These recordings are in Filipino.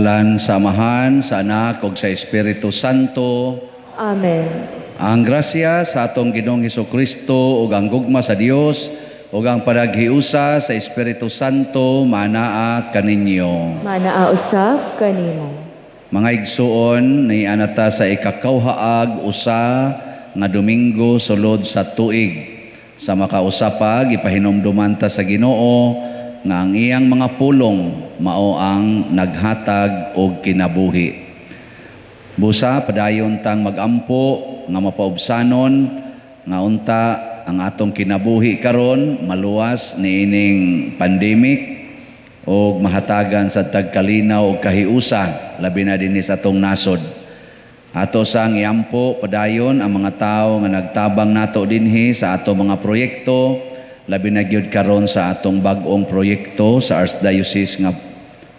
ngalan sa Amahan, sa Anak, ug sa Espiritu Santo. Amen. Ang grasya sa atong Ginoong Hesukristo ug ang gugma sa Dios ug ang panaghiusa sa Espiritu Santo manaa kaninyo. Manaa usab kanimo. Mga igsuon, ni anata sa ikakawhaag usa nga Domingo sulod sa tuig. Sa makausapag ipahinumduman ta sa Ginoo nga ang iyang mga pulong mao ang naghatag og kinabuhi. Busa padayon tang magampo nga mapaubsanon nga unta ang atong kinabuhi karon maluwas niining pandemic o mahatagan sa tagkalinaw o kahiusa labi na dinhi sa atong nasod. Ato sang iampo padayon ang mga tao nga nagtabang nato dinhi sa atong mga proyekto labi na gyud karon sa atong bag-ong proyekto sa Archdiocese nga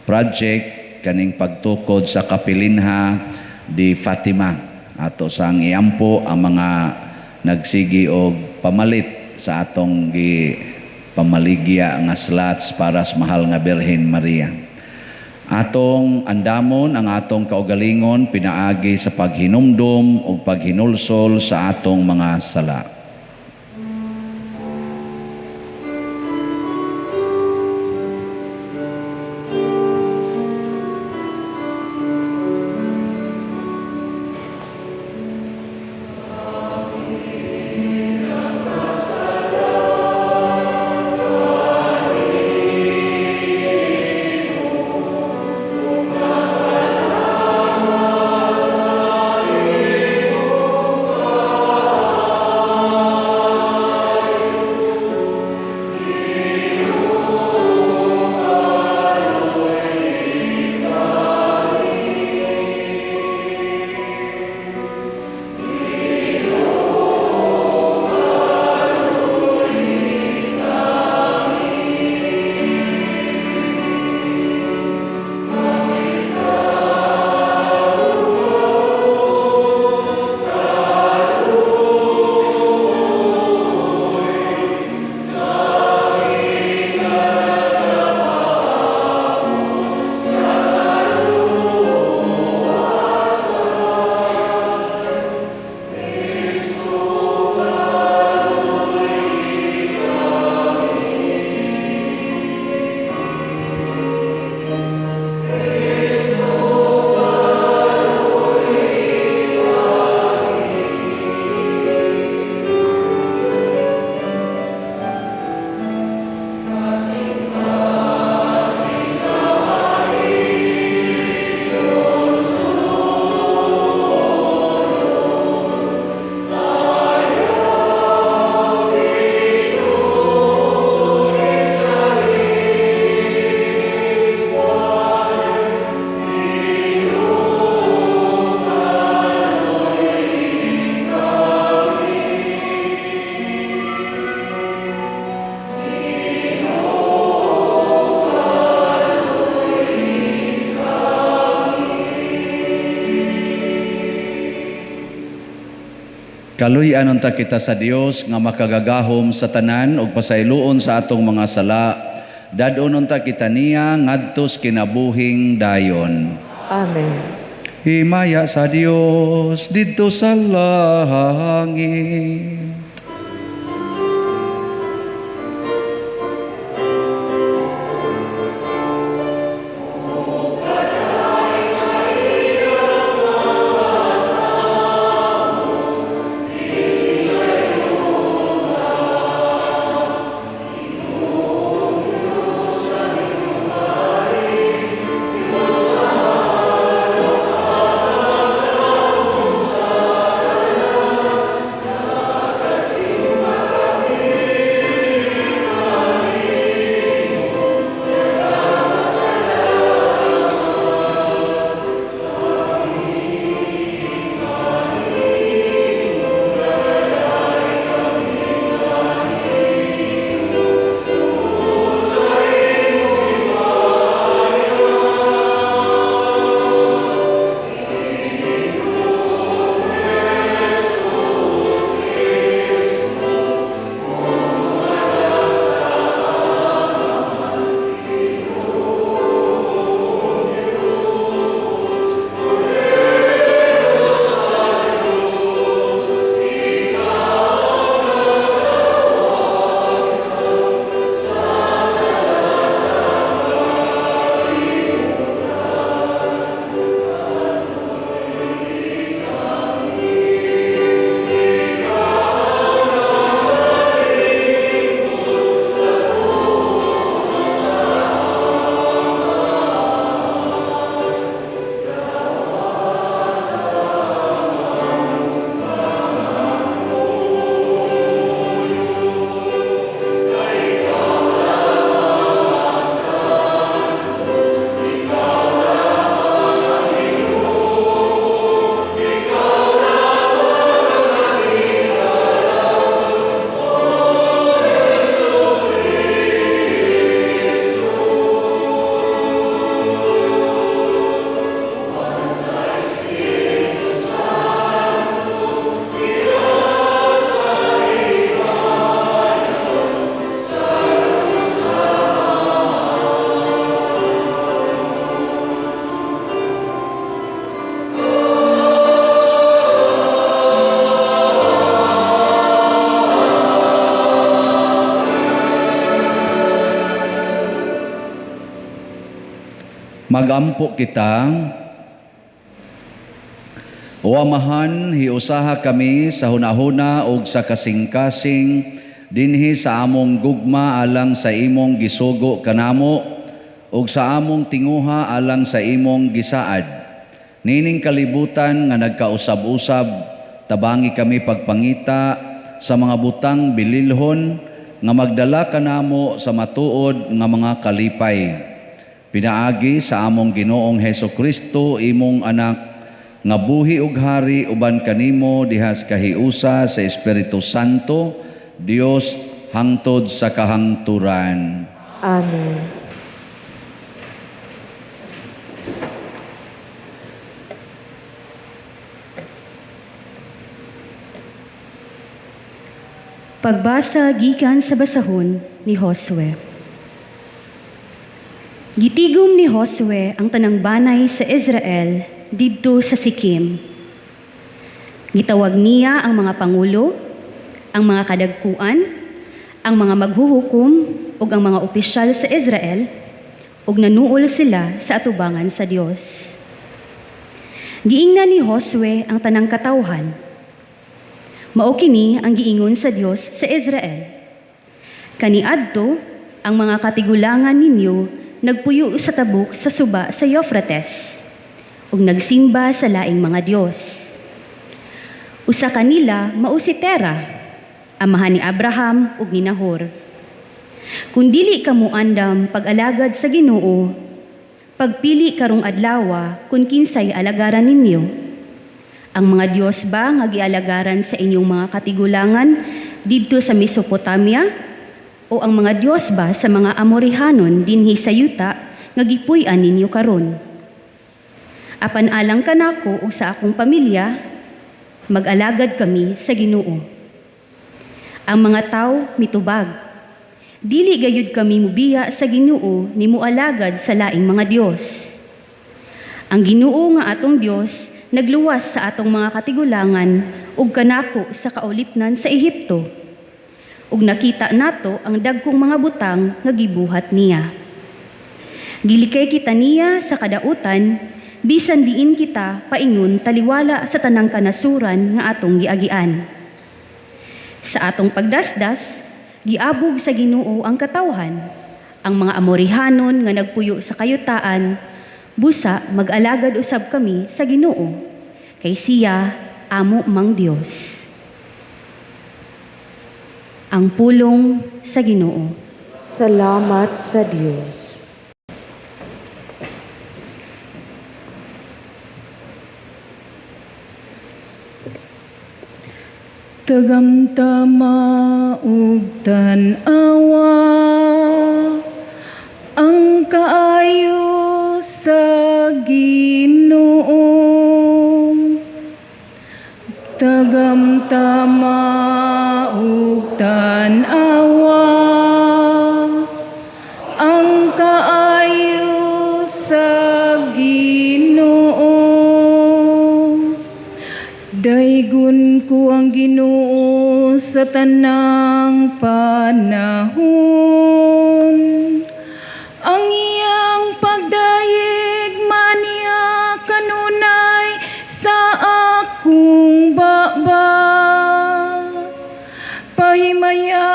project kaning pagtukod sa Kapilinha di Fatima. Ato sang iampo ang mga nagsigi og pamalit sa atong pamaligya nga slots para sa mahal nga Birhen Maria. Atong andamon ang atong kaugalingon pinaagi sa paghinumdum o paghinulsol sa atong mga sala. Kaluy-an unta kita sa Dios nga makagagahom sa tanan ug pasayloon sa atong mga sala. Dadon unta kita niya ngadtos kinabuhing dayon. Amen. Himaya sa Dios didto sa langit. Magampo kita. O Amahan, hiusaha kami sa hunahuna ug sa kasing-kasing dinhi sa among gugma alang sa imong gisugo kanamo ug sa among tinguha alang sa imong gisaad. Nining kalibutan nga nagkausab-usab, tabangi kami pagpangita sa mga butang bililhon nga magdala kanamo sa matuod nga mga kalipay. Pinaagi sa among Ginoong Hesukristo, imong anak, nga buhi ug hari uban kanimo dihas kahiusa sa Espiritu Santo, Dios hangtod sa kahangturan. Amen. Pagbasa gikan sa basahon ni Josue. Gitigom ni Josue ang tanang banay sa Israel didto sa Sikim. Gitawag niya ang mga pangulo, ang mga kadagkuan, ang mga maghuhukom ug ang mga opisyal sa Israel ug nanuol sila sa atubangan sa Dios. Giingnan ni Josue ang tanang katawhan. Mao kini ang giingon sa Dios sa Israel. Kaniadto ang mga katigulangan ninyo nagpuyo sa tabok sa suba sa Euphrates ug nagsimba sa laing mga Dios. Usa kanila mao si Tera, amahan ni Abraham ug ni Nahor. Kung dili kamo andam pag-alagad sa Ginoo, pagpili karong adlaw kung kinsay alagaran ninyo. Ang mga Dios ba nga gialagaran sa inyong mga katigulangan didto sa Mesopotamia, o ang mga Dios ba sa mga Amorihanon dinhi sa Yuta nga gipuy-an ninyo karon? Apan alang kanako ug sa akong pamilya, mag-alagad kami sa Ginoo. Ang mga tao mitubag, dili gayud kami mubiya sa Ginoo ni mualagad sa laing mga Dios. Ang Ginoo nga atong Dios nagluwas sa atong mga katigulangan ug kanako sa kaulipnan sa Ehipto. Ug nakita nato ang dagkong mga butang nga gibuhat niya. Gilikay kita niya sa kadautan, bisan diin kita paingon taliwala sa tanang kanasuran nga atong giagian. Sa atong pagdasdas, giabog sa Ginoo ang katawhan. Ang mga Amorihanon nga nagpuyo sa kayutaan, busa mag-alagad usab kami sa Ginoo, kay siya amo mang Dios. Ang pulong sa Ginoo. Salamat sa Diyos. Tagamtama ug tan-awa ang kaayo sa Ginoo. Tagamtama ug tan-awa ang kaayo sa Ginoo. Daygon ko ang Ginoo sa tanang panahon. Ang iyang pagdayeg maniya kanunay sa akong baba. Pahimaya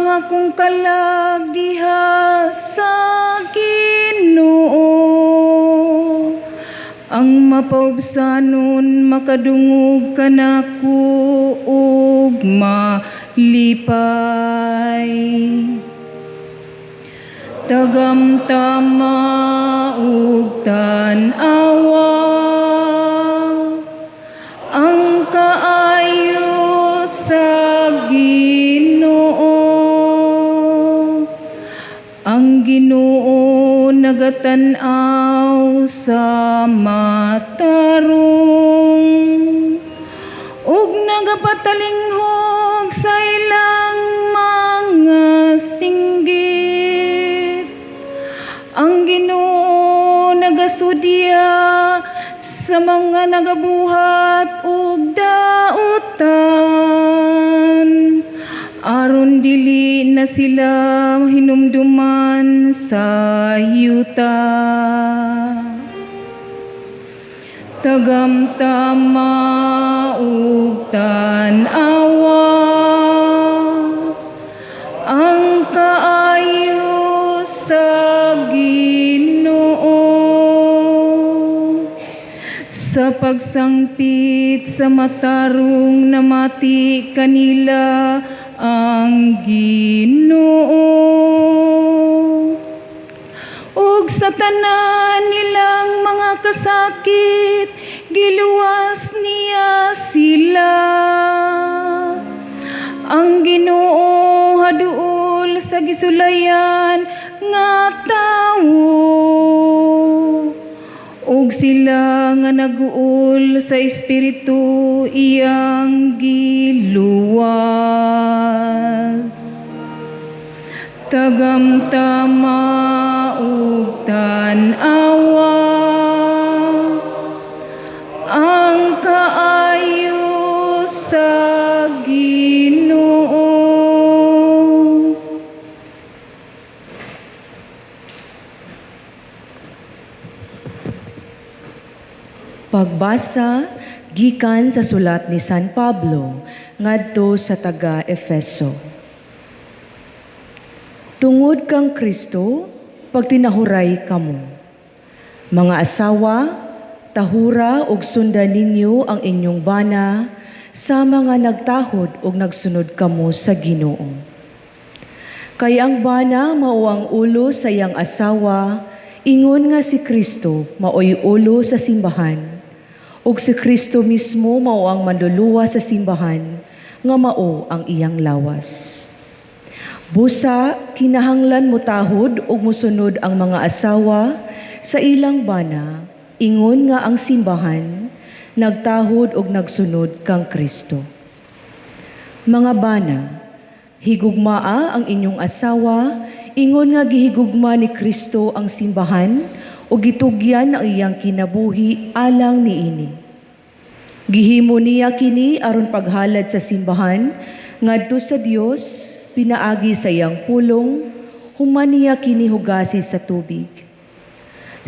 ang akong kalag diha sa Ginoo. Ang mapaubsanon makadungog kanako ug malipay. Tagamtama ug tan-awa ang kaayo sa Ginoo. Ang Ginoo nagatan-aw sa matarong ug nagapatalinghog sa ilang mga singgit. Ang Ginoo nagasudya sa mga nagabuhat ug dautan aron aron dili na sila hinumduman sa yuta. Tagamtama ug tan-awa ang kaayo sa Ginoo sa pagsangpit sa matarong namati kanila ang Ginoo ug sa tanan nilang mga kasakit giluwas niya sila. Ang Ginoo haduol sa gisulayan nga tawo ug sila nga naguol sa espiritu iyang giluwas. Tagamtama ug tan-awa ang kaayo sa Ginoo. Pagbasa gikan sa sulat ni San Pablo ngadto sa taga-Efeso. Tungod kang Kristo, pagtinahuray kamo. Mga asawa, tahura ug sundan ninyo ang inyong bana sa mga nagtahod ug nagsunod kamo sa Ginoo. Kay ang bana mao ang ulo sa iyang asawa, ingon nga si Kristo maoy ulo sa simbahan, ug si Kristo mismo mao ang manluluwa sa simbahan nga mao ang iyang lawas. Busa, kinahanglan mutahod ug musunod ang mga asawa sa ilang bana, ingon nga ang simbahan nagtahod ug nagsunod kang Kristo. Mga bana, higugmaa ang inyong asawa, ingon nga gihigugma ni Kristo ang simbahan ug gitugyan ang iyang kinabuhi alang niini. Gihimo niya kini aron paghalad sa simbahan ngadto sa Dios, pinaagi sa iyang pulong, human niya kini hugasi sa tubig.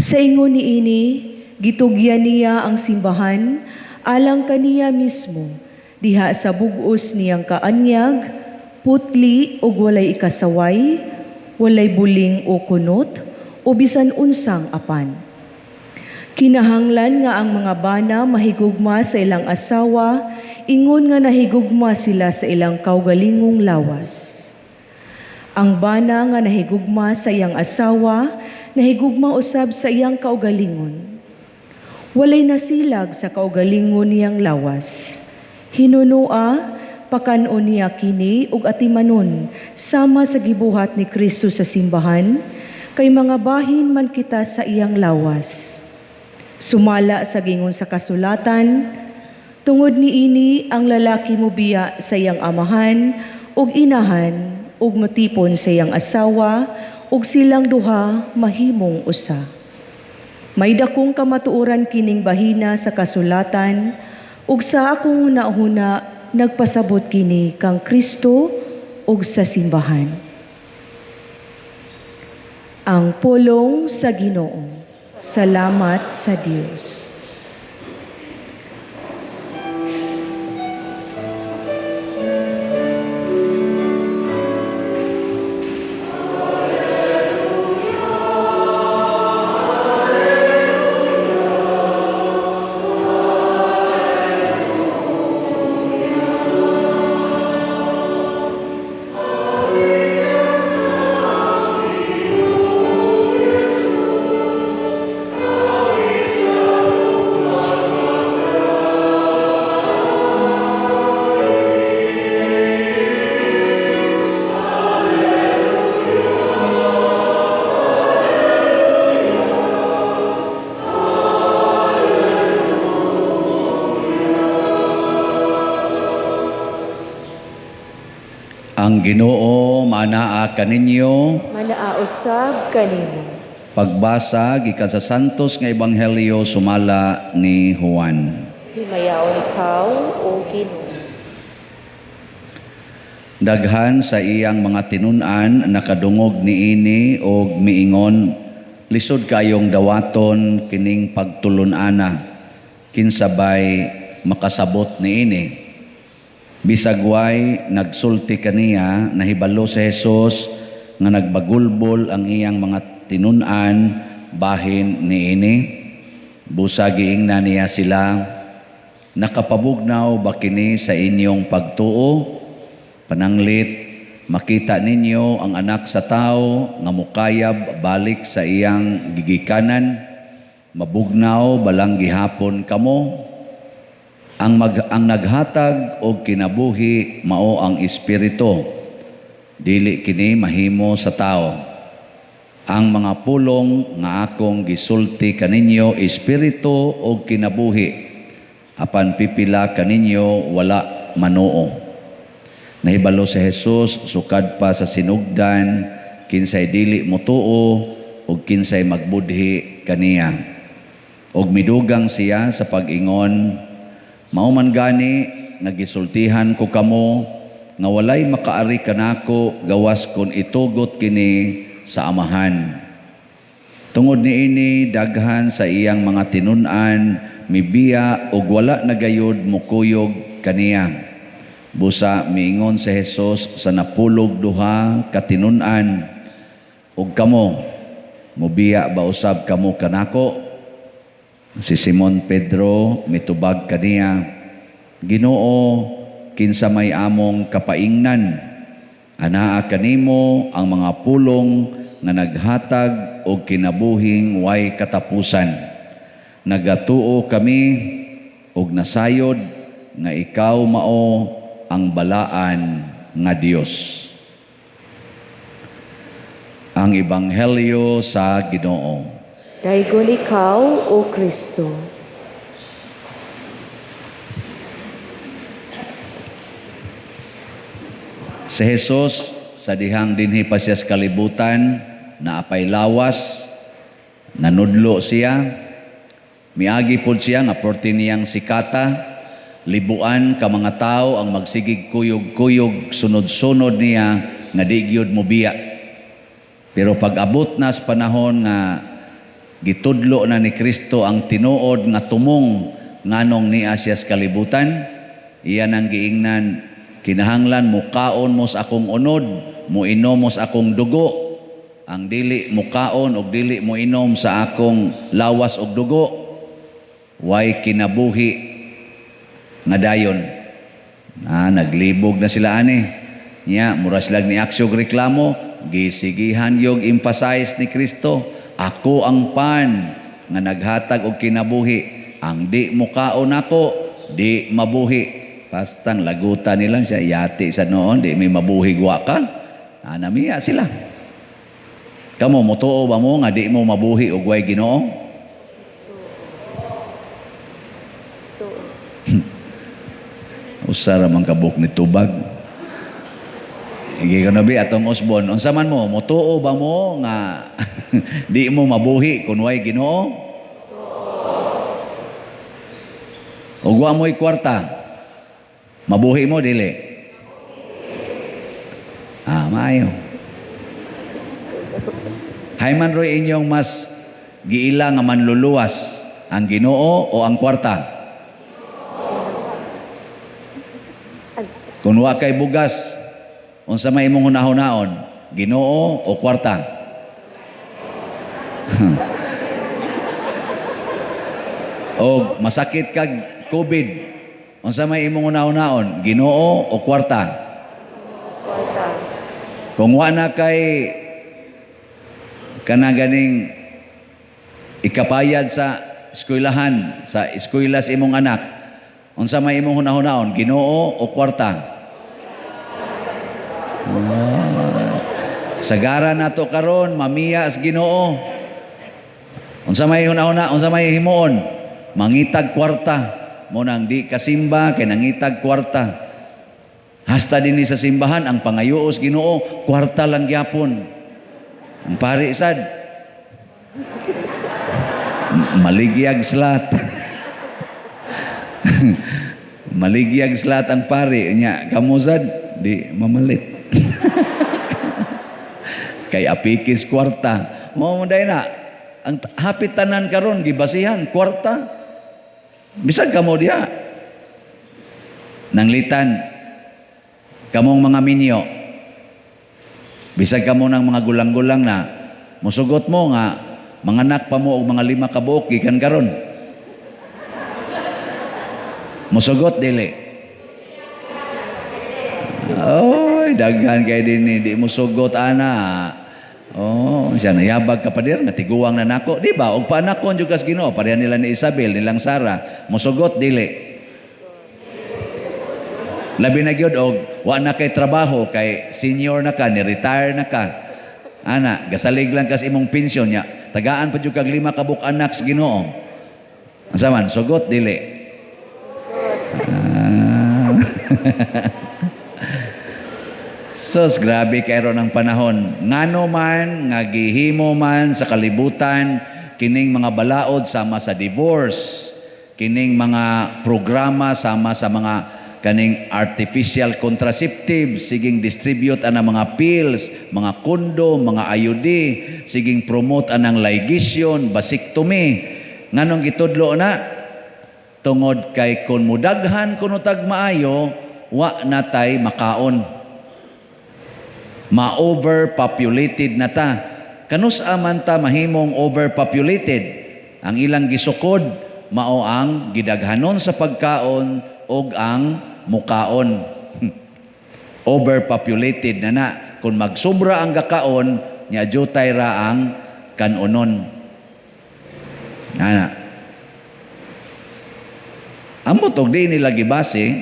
Sa ingon niini, gitugyan niya ang simbahan alang kaniya mismo, diha sa bug-os niyang kaanyag, putli ug walay ikasaway, walay buling o kunot, o bisan unsang apan. Kinahanglan nga ang mga bana mahigugma sa ilang asawa, ingon nga nahigugma sila sa ilang kaugalingong lawas. Ang bana nga nahigugma sa iyang asawa, nahigugma usab sa iyang kaugalingon. Walay nasilag sa kaugalingon niyang lawas. Hinunua, pakanon niya kini ug atimanon sama sa gibuhat ni Kristo sa simbahan, kay mga bahin man kita sa iyang lawas. Sumala sa gingon sa kasulatan, tungod niini ang lalaki mobiya sa iyang amahan ug inahan ug matipon sa iyang asawa ug silang duha mahimong usa. May dakong kamatuoran kining bahina sa kasulatan ug sa akong hunahuna nagpasabot kini kang Kristo ug sa simbahan. Ang pulong sa Ginoo. Salamat sa Dios. Ang Ginoo manaa kaninyo. Manaausab kanimo. Pagbasa gikan sa Santos nga Ebanghelyo sumala ni Juan. Himayaon ikaw, O Ginoo. Daghan sa iyang mga tinun-an nakadungog niini og miingon, lisod kayong dawaton kining pagtulun-ana kinsabay makasabot niini. Bisag way nagsulti kaniya, nahibalo sa Hesus nga nagbagulbol ang iyang mga tinun-an bahin niini. Busa giingna niya sila, nakapabugnaw ba kini sa inyong pagtuo? Pananglit, makita ninyo ang anak sa tao nga mukayab balik sa iyang gigikanan, mabugnaw balang gihapon kamo. Ang naghatag og kinabuhi mao ang Espiritu, dili kini mahimo sa tao. Ang mga pulong nga akong gisulti kaninyo Espiritu og kinabuhi, apan pipila kaninyo wala manoo. Nahibalo si Hesus sukad pa sa sinugdan, kinsay dili motuo ug kinsay magbudhi kaniya. Og midugang siya sa pag-ingon, mao man gani nagisultihan ko kamo nga walay makaari kanako gawas kon itugot kini sa amahan. Tungod niini daghan sa iyang mga tinun-an mibiya ug wala nagayod mukuyog kaniya. Busa miingon si Hesus sa napulog duha katinun-an, ug kamo mobiya ba usab kamo kanako? Si Simon Pedro mitubag kaniya, Ginoo, kinsa may among kapaingnan, anaa kanimo ang mga pulong nga naghatag og kinabuhing way katapusan. Nagatuo kami og nasayod nga ikaw mao ang balaan nga Dios. Ang Ebanghelyo sa Ginoo. Daygon ikaw, O Kristo. Si Hesus sa dihang dinhi pa siya sa kalibutan, naapay lawas, nanudlo siya, miagi pod siya nga porti niyang sikata, libuan ka mga tao ang magsigig kuyog-kuyog sunod-sunod niya nga di gyud mobiya. Pero pag abot na sa panahon nga gitudlo na ni Kristo ang tinuod nga tumong nganong niya siya sa kalibutan, iyan ang giingnan, kinahanglan mukaon mo sa akong unod, muinom mo sa akong dugo. Ang dili mukaon og dili mo inom sa akong lawas og dugo, way kinabuhi nga dayon. Naglibog na sila ani. Nya mura sila ni aksyon reklamo, gisigihan yung emphasize ni Kristo, ako ang pan nga naghatag og kinabuhi. Ang di mukaon ako, di mabuhi. Pastang lagutan nilang siya, yati sa noon, di may mabuhi gwa ka. Namiya sila. Kamo motuo ba mo nga di mo mabuhi og way Ginoo? Usara man kabuk ni tubag. Igi ko nabi atong Osbon, unsa man mo motuo ba mo nga di mo mabuhi kun way Ginoo? Ug wa mo'y kwarta, mabuhi mo dili? Maayo. Hay man roy inyong mas giila nga manluluwas, ang Ginoo o ang kwarta? Kung wa kay bugas, unsa may imong hunahon-naon, Ginoo o kwarta? O masakit kag COVID, unsa may imong hunahon-naon, Ginoo o kwarta? Kung wa na kay kanaganing ikapayad sa eskwelahan, sa eskwela sa imong anak, unsa may imong hunahon-naon, Ginoo o kwarta? Sagara nato karon mamiya as Ginoo. Unsa may hunahuna, unsa may himuon? Mangitag kwarta. Mo nang di kasimba kay nangitag kwarta. Hasta dinhi sa simbahan ang pangayuos Ginoo, kwarta lang gyapon. Ang pari sad maligyag slat. Maligyag slat ang pari nya kamo sad di mamalit. Kay apikis kwarta. Mao day na ang hapit tanan karon gibasihan kwarta. Bisag kamo diha. Nanglitan kamong mga minyo. Bisag kamo ng mga gulang-gulang na musugot mo nga manganak pa mo og mga 5 ka buok gikan karon. Musugot dili. Oy, daghan kay dinhi di musugot ana. Oh, siya nayabag ka pa dir nga tiguang na nako, di ba? Og panakon jud kas Ginoo, pareha nila ni Isabel, nilang Sara, musugot dili. Labi na gyud og wa na kay trabaho kay senior na ka, ni retire na ka. Ana, gasalig lang kas imong pensyon nya. Tagaan pa jud kag 5 ka buok anak sa Ginoo. Asa man sugot dili. Sos, grabe kayo ng panahon. Ngano man, nga gihimo man sa kalibutan, kining mga balaod sama sa divorce, kining mga programa sama sa mga kaning artificial contraceptives, siging distribute anang mga pills, mga kondom, mga IUD, siging promote anang ligation, vasectomy. Nganong gitudlo na? Tungod kay kun mudaghan kuno tag maayo, wa natay makaon. Ma-overpopulated na ta. Kanus aman ta mahimong overpopulated. Ang ilang gisukod mao ang gidaghanon sa pagkaon og ang mukaon. Overpopulated na. Kung magsubra ang gakaon, nya jutay ra ang kanunon. Ana. Amot og di nila gibase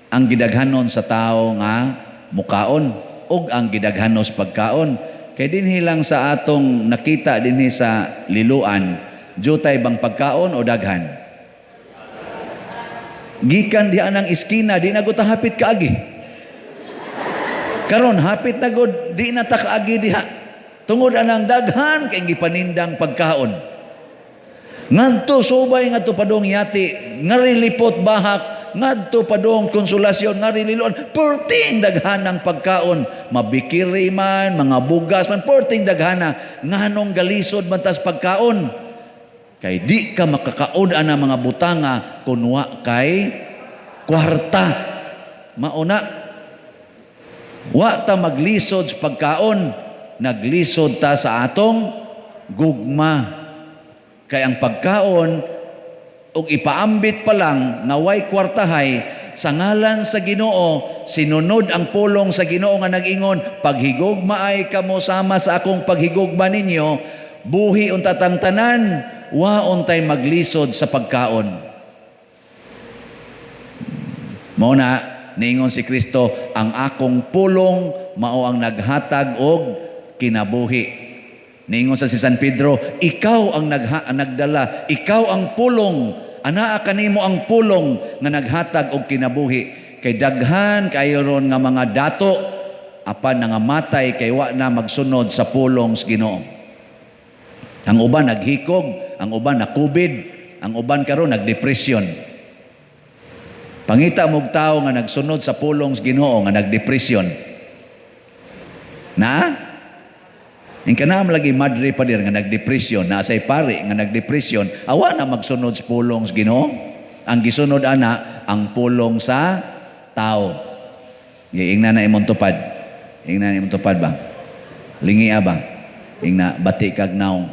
ang gidaghanon sa tao nga mukaon og ang gidaghanos pagkaon. Kay dinhi lang sa atong nakita dinhi sa liluan, jutay bang pagkaon o daghan? Gikan diha nang iskina, di na gud ta hapit kaagi. Karon hapit na gud di na ta kaagi diha. Tungod anang daghan kay gipanindang pagkaon. Ngadto subay ngadto padong yati, ngarilipot bahak, ngadto padong konsolasyon, ngarililon, perting daghanang pagkaon, mabikiri man, mga bugas man, perting daghana, nganong galisod man tas pagkaon. Kay di ka makakaon ana mga butanga kun wa kay kwarta. Mauna, wa ta maglisod sa pagkaon, naglisod ta sa atong gugma. Kay ang pagkaon og ipaambit pa lang nga way kwartahay sa ngalan sa Ginoo, sinunod ang pulong sa Ginoo nga nag-ingon, paghigugma ay kamo sama sa akong paghigugma ninyo, buhi unta tang tanan, wa untay maglisod sa pagkaon. Mao na niingon si Kristo, ang akong pulong mao ang naghatag og kinabuhi. Niingon sa si San Pedro, ikaw ang nagdala, ikaw ang pulong, anaa kanimo ang pulong nga naghatag og kinabuhi. Kay daghan kayo ron nga mga dato apan nga matay kay wa na magsunod sa pulong sa Ginoo. Ang uban naghikog, ang uban na-COVID, ang uban karon nagdepresyon. Pangita mog tawo nga nagsunod sa pulong sa Ginoo nga nagdepresyon. Na? Ang kanam lagi madre pa dir nga nagdepresyon, na say pare nga nagdepresyon, awa na magsunod sa pulong sa Ginoo. Ang gisunod ana ang pulong sa tao. Ingna na imong tupad. Ingna na imong tupad ba? Lingi ba? Ingna bati kag naong.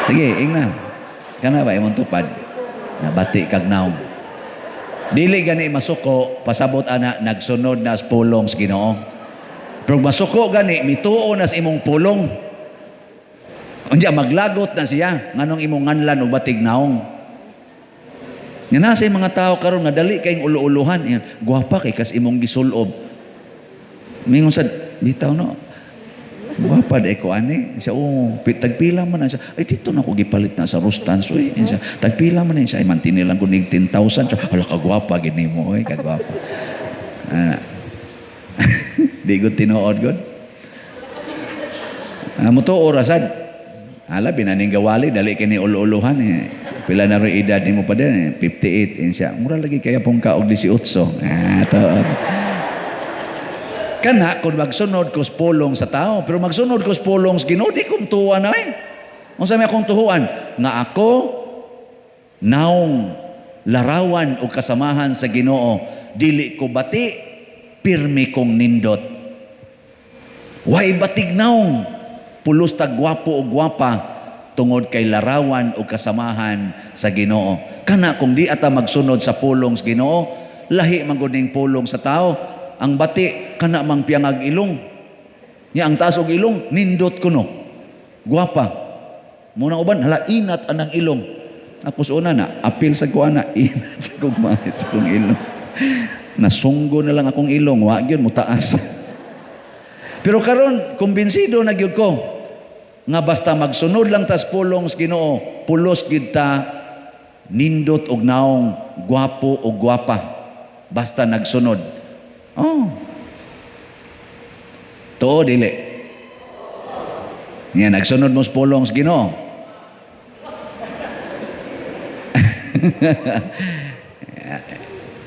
Sige, ingna. Kana ba imong tupad? Na bati kag naong. Dili gani masuko pasabot ana nagsunod na sa pulong sa Ginoo. Pero masuko gani, mituo na sa imong pulong. Unya maglagot na siya, nganong imong nganlan o batig naong. Nga nasa mga tao karon nga dali kayong ulo-uluhan. Guwapa kay kas imong gisulob. Mingon sa, bitaw no, guwapa de ko ani. Siya, tagpila man na siya. Ay, dito na ko gipalit na sa Rustanso eh. Siya, tagpila man na siya. Ay, mantinilang ko ning 10,000. Siya, hala ka guwapa, gini mo eh, kagwapa. Di gud tinuod gud. Muto orasad. Hala binaning gawali dali kini ulo-uluhan eh. Pila na ro edad nimo pa din 58 siya. Mura lagi kaya pong ka og 18. To. Kana kung magsunod ko sa pulong sa tao, pero magsunod ko sa pulong sa Ginoo, di kong tuwan na Kung sa may akong tuhuan, nga ako, naong larawan o kasamahan sa Ginoo, dili ko bati, pirmi kong nindot. Way batig naong, pulos tag gwapo o gwapa, tungod kay larawan o kasamahan sa Ginoo. Kana kung di ata magsunod sa pulong sa Ginoo, lahi manguning pulong sa tao, ang bati kana mang piyangag ilong. Nya ang taas og ilong nindot kuno. Gwapa. Muna uban hala inat anang ilong. Tapos una na apil sa kuana inat sa kong mahis sa kong ilong. Nasunggo na lang akong ilong, wa gyud mo taas. Pero karon kumbinsido na gyud ko nga basta magsunod lang tas pulong sa Ginoo, pulos gyud ta nindot og naong gwapo o gwapa basta nagsunod. Oh. Tuo dili. Yan nagsunod mo sa pulong sa Ginoo.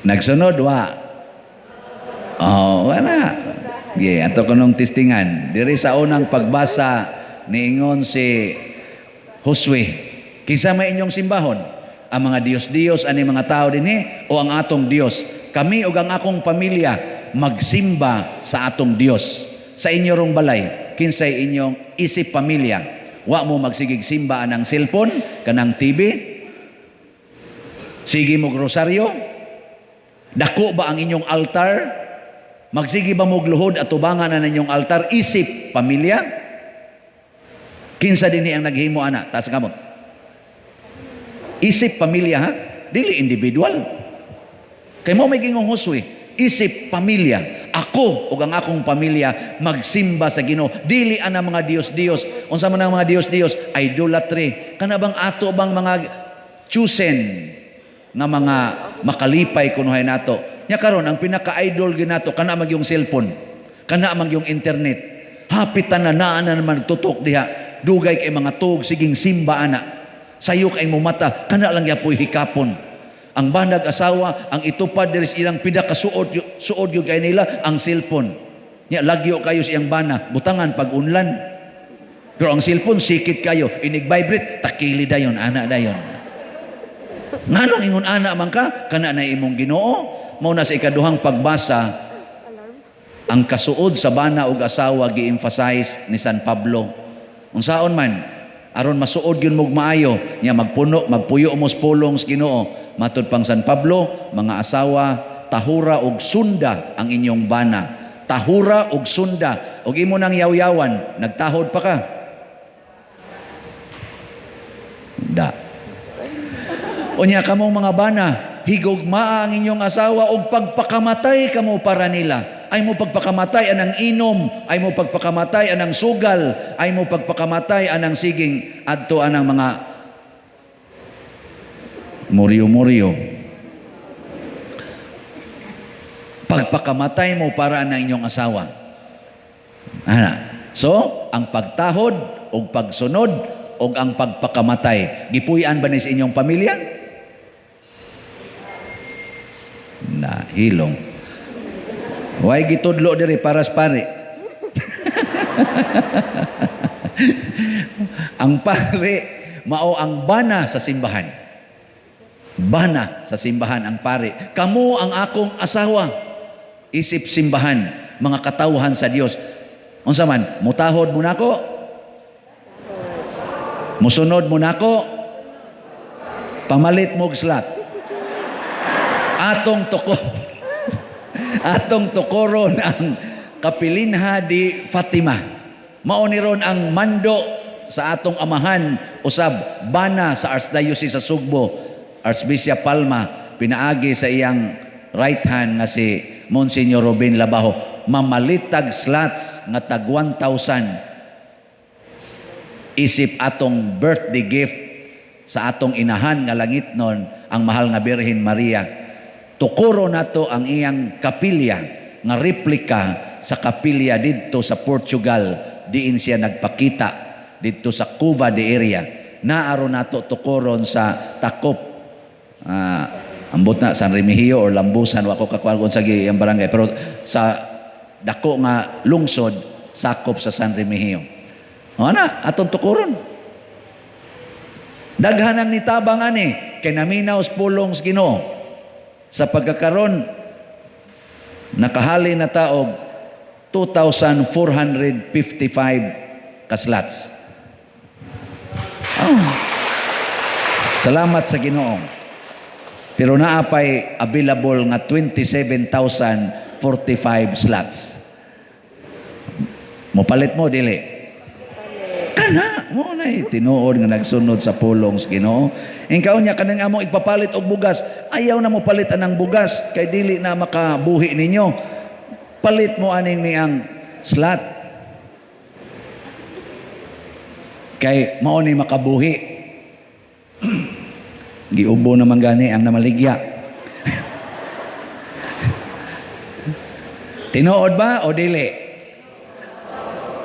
Nagsunod wa. Oh, wala. Yeah, ato kanong testingan. Diri sa unang pagbasa niingon si Josue, kinsa may inyong simbahon? Ang mga Dios-Dios ani mga tao dinhi o ang atong Dios? Kami ug ang akong pamilya magsimba sa atong Dios. Sa inyo rong balay, kinsay inyong isip pamilya? Wa mo magsigig simba anang cellphone, kanang TV? Sige mo rosaryo? Dako ba ang inyong altar? Magsige ba mo luhod at tubangan na inyong altar? Isip pamilya? Kinsa dinhi ang naghimo ana? Taas kamot. Isip pamilya ha? Dili individual. Kay mo may gingong Josue, isip pamilya. Ako ug ang akong pamilya magsimba sa Ginoo. Dili ana mga Dios-Dios. Unsa man ang mga Dios-Dios? Idolatry. Kana bang ato bang mga chosen nga mga makalipay kunuhay nato. Nya karon ang pinaka-idol ginato kana mag yung cellphone, kana mag yung internet. Hapitan na naman tutok diha. Dugay kay mga tug siging simba ana. Sayo kay mo mata kana lang yapoy hikapon. Ang bandag asawa ang itupad diri sa ilang pida ka suod yung kay nila ang cellphone. Nya lagyo kayo sa iyang bana, butangan pag unlan. Pero ang cellphone sikit kayo, inig-vibrate, takili dayon, ana dayon. Nganong ingon ana man ka kana na imong Ginoo? Mao na sa ikaduhang pagbasa ang kasuod sa bana ug asawa gi-emphasize ni San Pablo. Unsaon man aron masuod gyud mog maayo nya magpuyo mo sa pulong sa Ginoo. Matud pang San Pablo, mga asawa tahura og sunda ang inyong bana. Tahura og sunda. Og imo nang yaw-yawan, nagtahod pa ka? Da. Unya kamong mga bana, higugma ang inyong asawa og pagpakamatay kamo para nila. Ay mo pagpakamatay anang inom, ay mo pagpakamatay anang sugal, ay mo pagpakamatay anang siging adto anang mga muryo-muryo. Pagpakamatay mo para ng inyong asawa. So, ang pagtahod o pagsunod o ang pagpakamatay, gipuy-an ba ni sa inyong pamilya? Nahilong. Way gitudlo diri paras pare. Ang pare mao ang bana sa simbahan. Bana sa simbahan ang pare. Kamu ang akong asawa. Isip simbahan, mga katawhan sa Dios. Unsa man, mutahod mo nako? Musunod mo nako? Pamalit mo og slot. Atong tukoron ang kapilinha di Fatima. Mao ni ron ang mando sa atong amahan usab bana sa Archdiocese sa Sugbo, Archbishop Palma, pinaagi sa iyang right hand nga si Monsignor Robin Labajo, mamalitag slots nga tag 1,000 isip atong birthday gift sa atong inahan nga langitnon ang mahal nga Birhen Maria. Tukuro nato ang iyang kapilya nga replika sa kapilya didto sa Portugal diin siya nagpakita didto sa Cuba de area. Naaro nato tukuron sa Takop, ambot na San Remigio or Lambusan, wako kakuan sa iyang barangay, pero sa dako nga lungsod sakop sa San Remigio. O na, atong tukuron. Daghan ang nitabang ani kay naminaw sa pulong sa Ginoo. Sa pagkakaron nakahali na taog 2,455 kaslots. Oh. Salamat sa Ginoo. Pero naapay available nga 27,045 slots. Mopalit mo dili. Kana mo na tinuod nga nagsunod sa pulong sa Ginoo. Ingkaw niya kanang among ippapalit og bugas, ayaw na mo palitan ang bugas kay dili na makabuhi ninyo. Palit mo aning niyang slot. Kay mao ni makabuhi. Giubo naman gani ang namaligya. Tinuod ba o dili?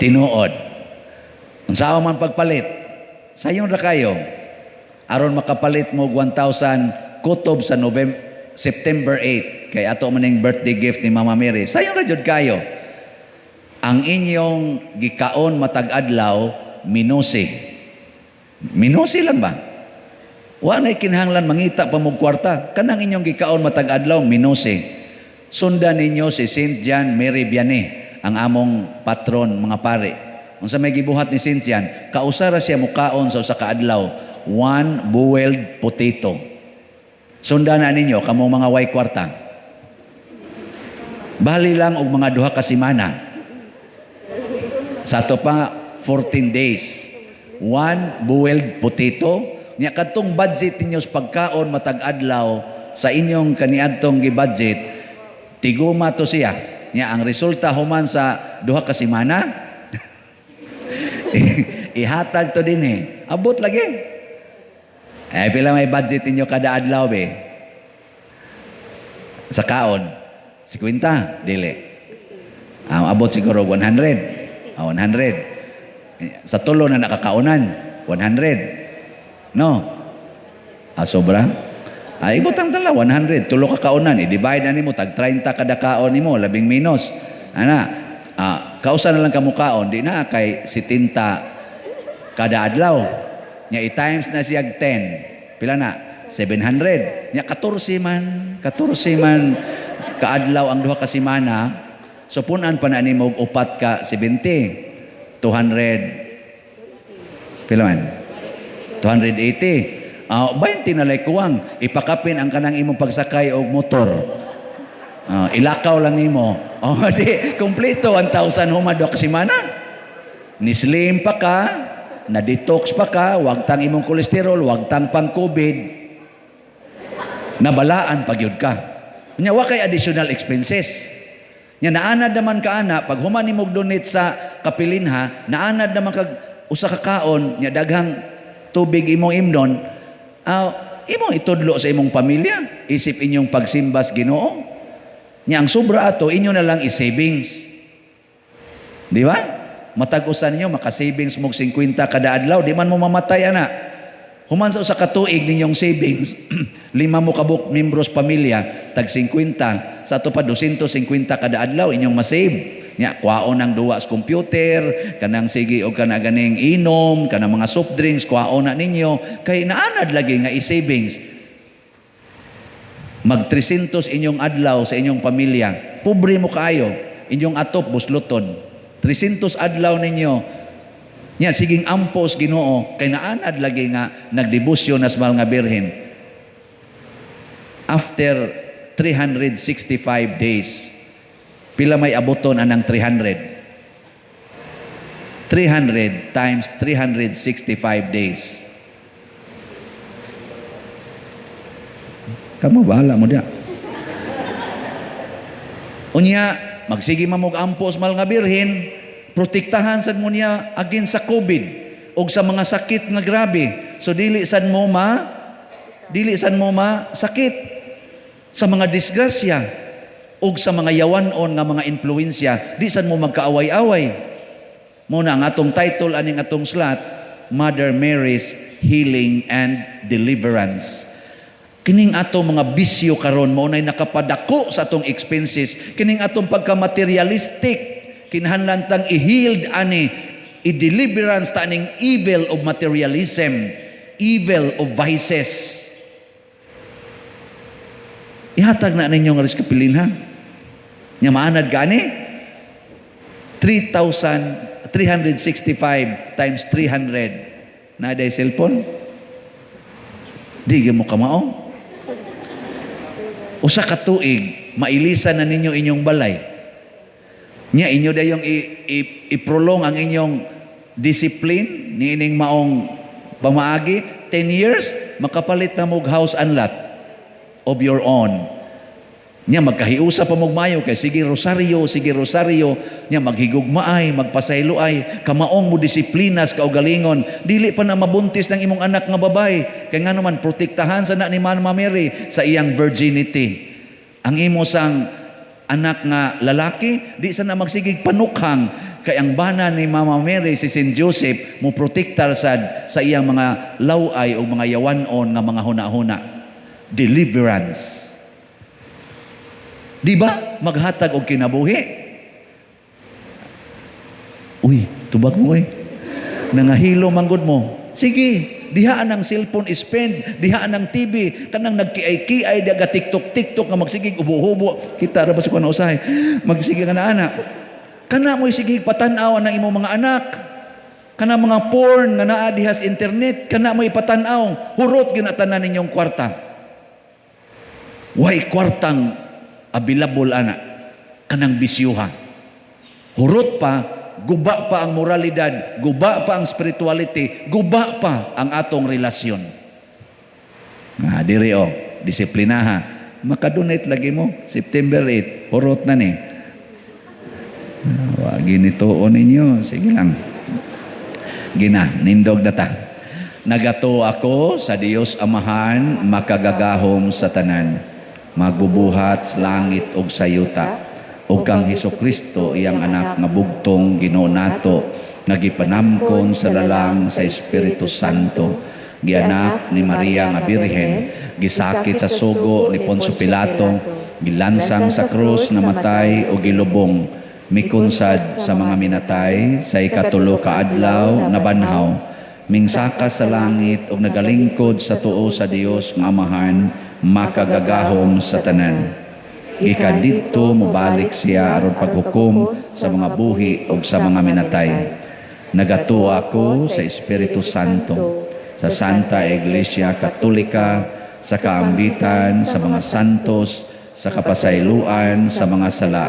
Tinuod. Ang sao man pagpalit, sayon ra kayo. Aron makapalit mo 1,000 kutob sa September 8 kay ato maning birthday gift ni Mama Mary. Sayon ra jud kayo. Ang inyong gikaon matag adlaw minusi. Minusi lang ba? Wa na kinahanglan mangita pa mo kwarta. Kanang inyong gikaon matag adlaw minusi. Sundan ninyo si Saint John Mary Vianney, ang among patron mga pare. Unsa may gibuhat ni Saint John, kausara siya mukaon sa usa ka adlaw, 1 boiled potato. Sundan na ninyo kamo mga way kwarta. Bali lang og mga duha ka semana. Sa ato pa 14 days. 1 boiled potato. Nya kadtong budget ninyo sa pagkaon matag adlaw sa inyong kaniadtong gi-budget, tiguma to siya. Nya ang resulta human sa duha ka semana ihatag to din abot lagi. Pila may budget ninyo kada adlaw be? Sa kaon 50 dili. Abot siguro 100. 100. Sa tulo na nakakaunan 100. No? Sobra? Ibutang tala 100. Tulo ka kaunan. I-divide na nimo tag 30 kada kaon nimo, labing minus. Ana, kausa na lang kamo kaon, di na kay 70 kada adlaw. Nya i-times na siya 10. Pila na? 700. Nya 14 man kaadlaw ang duha ka semana. So punan pa na nimo og upat ka 70. 200. Pila man? 280. 20 na lay kuwang. Ipakapin ang kanang imong pagsakay og motor. Ilakaw lang nimo. Di kompleto 1,000 humad ka semana. Ni slim pa ka, na detox pa ka, wag tang imong kolesterol, wag tang pang COVID. Nabalaan pag yun ka. Nya wa kay additional expenses. Nya naanad naman ka ana pag human nimo donate sa kapilinha, naanad naman kag usa ka kaon nya daghang tubig imong imnon. Imong itudlo sa imong pamilya, isip inyong pagsimbas Ginoo. Nya ang sobra ato inyo na lang i-savings. Di ba? Matag-usan niyo maka-savings mo 50 kada adlaw, di man mo mamatay ana. Human sa usa ka tuig ninyong savings, 5 mo kabuk membros pamilya, tag 50, sa ato pa 250 kada adlaw inyong ma-save. Nya kwaon ang duwa sa computer, kanang sige og kana ganing inom, kanang mga soft drinks kwaon na ninyo kay naanad lagi nga i-savings. Mag 300 inyong adlaw sa inyong pamilya. Pobre mo kaayo, inyong atop busluton. 300 adlaw ninyo. Nya siging ampos Ginoo kay naanad lagi nga nagdebosyon na sa mahal nga birhen. After 365 days, pila may abuton anang 300? 300 times 365 days. Kamu bahala mo dia. Unya, magsige mamog ampos mal nga birhen, protektahan sad mo niya against sa COVID o sa mga sakit nga grabe. So dili sad mo sakit sa mga disgrasya o sa mga yawanon nga mga impluensya, di sad mo magkaaway-away. Muna ang atong title aning atong slot, Mother Mary's Healing and Deliverance. Kining atong mga bisyo karon mao nay nakapadako sa atong expenses. Kining atong pagka-materialistic, kinahanglan tang i-healed ani, i-deliverance ta aning evil of materialism, evil of vices. Ihatag na ninyo nga risk kapilin ha. Nya maanad gani 3,365 times 300 na day cellphone. Di mo kamao. Usa ka tuig, mailisan na ninyo inyong balay. Nya inyo dayong i-prolong ang inyong discipline ni ining maong pamaagi. 10 years, makapalit na mog house and lot of your own. Nya magkahiusa pa mog mayo kay sige rosaryo, nya maghigugmaay, magpasayloay, kamaong mo disiplinas kaugalingon, dili pa na mabuntis ng imong anak nga babay. Kay nga naman protektahan sa na ni Mama Mary sa iyang virginity. Ang imo sang anak nga lalaki, di sa na magsigig panukhang kay ang bana ni Mama Mary si Saint Joseph mo protektar sa iyang mga laway o mga yawanon nga mga huna-huna. Deliverance. Di ba? Maghatag og kinabuhi. Uy, tubag mo nangahilo manggod mo. Sige, dihaan ang cellphone spend, dihaan ang TV, kanang nagkiay-kiay, daga TikTok nga magsigig ubo-hubo. Kita ra ba sa kuno usahay? Magsigig ka na anak. Kana mo sigig patanaw ng imong mga anak. Kana mga porn nga naa diha sa internet, kana mo ipatanaw. Hurot ginatanan ninyong kwarta. Way kwartang available ana kanang bisyuha. Hurot pa, guba pa ang moralidad, guba pa ang spirituality, guba pa ang atong relasyon. Nga diri disiplinaha. Makadonate lagi mo September 8, hurot na ni. Wa ginituon ninyo, sige lang. Gina, nindog data. Nagato ako sa Dios Amahan, makagagahom sa tanan. Magbubuhat sa langit og sa yuta ug kang Hesukristo iyang anak nga bugtong Ginoo nato nga gipanamkon sa lalang sa Espiritu Santo, gianak ni Maria nga Birhen, gisakit sa sugo ni Poncio Pilato, gilansang sa krus, namatay o gilubong, mikunsad sa mga minatay, sa ikatulo ka adlaw nabanhaw, mingsaka sa langit ug nagalingkod sa tuo sa Dios nga Amahan, makagagahom sa tanan. Gikan didto mobalik siya aron paghukom sa mga buhi ug sa mga minatay. Nagatuo ako sa Espiritu Santo, sa Santa Iglesia Katolika, sa kaambitan sa mga santos, sa kapasayloan sa mga sala,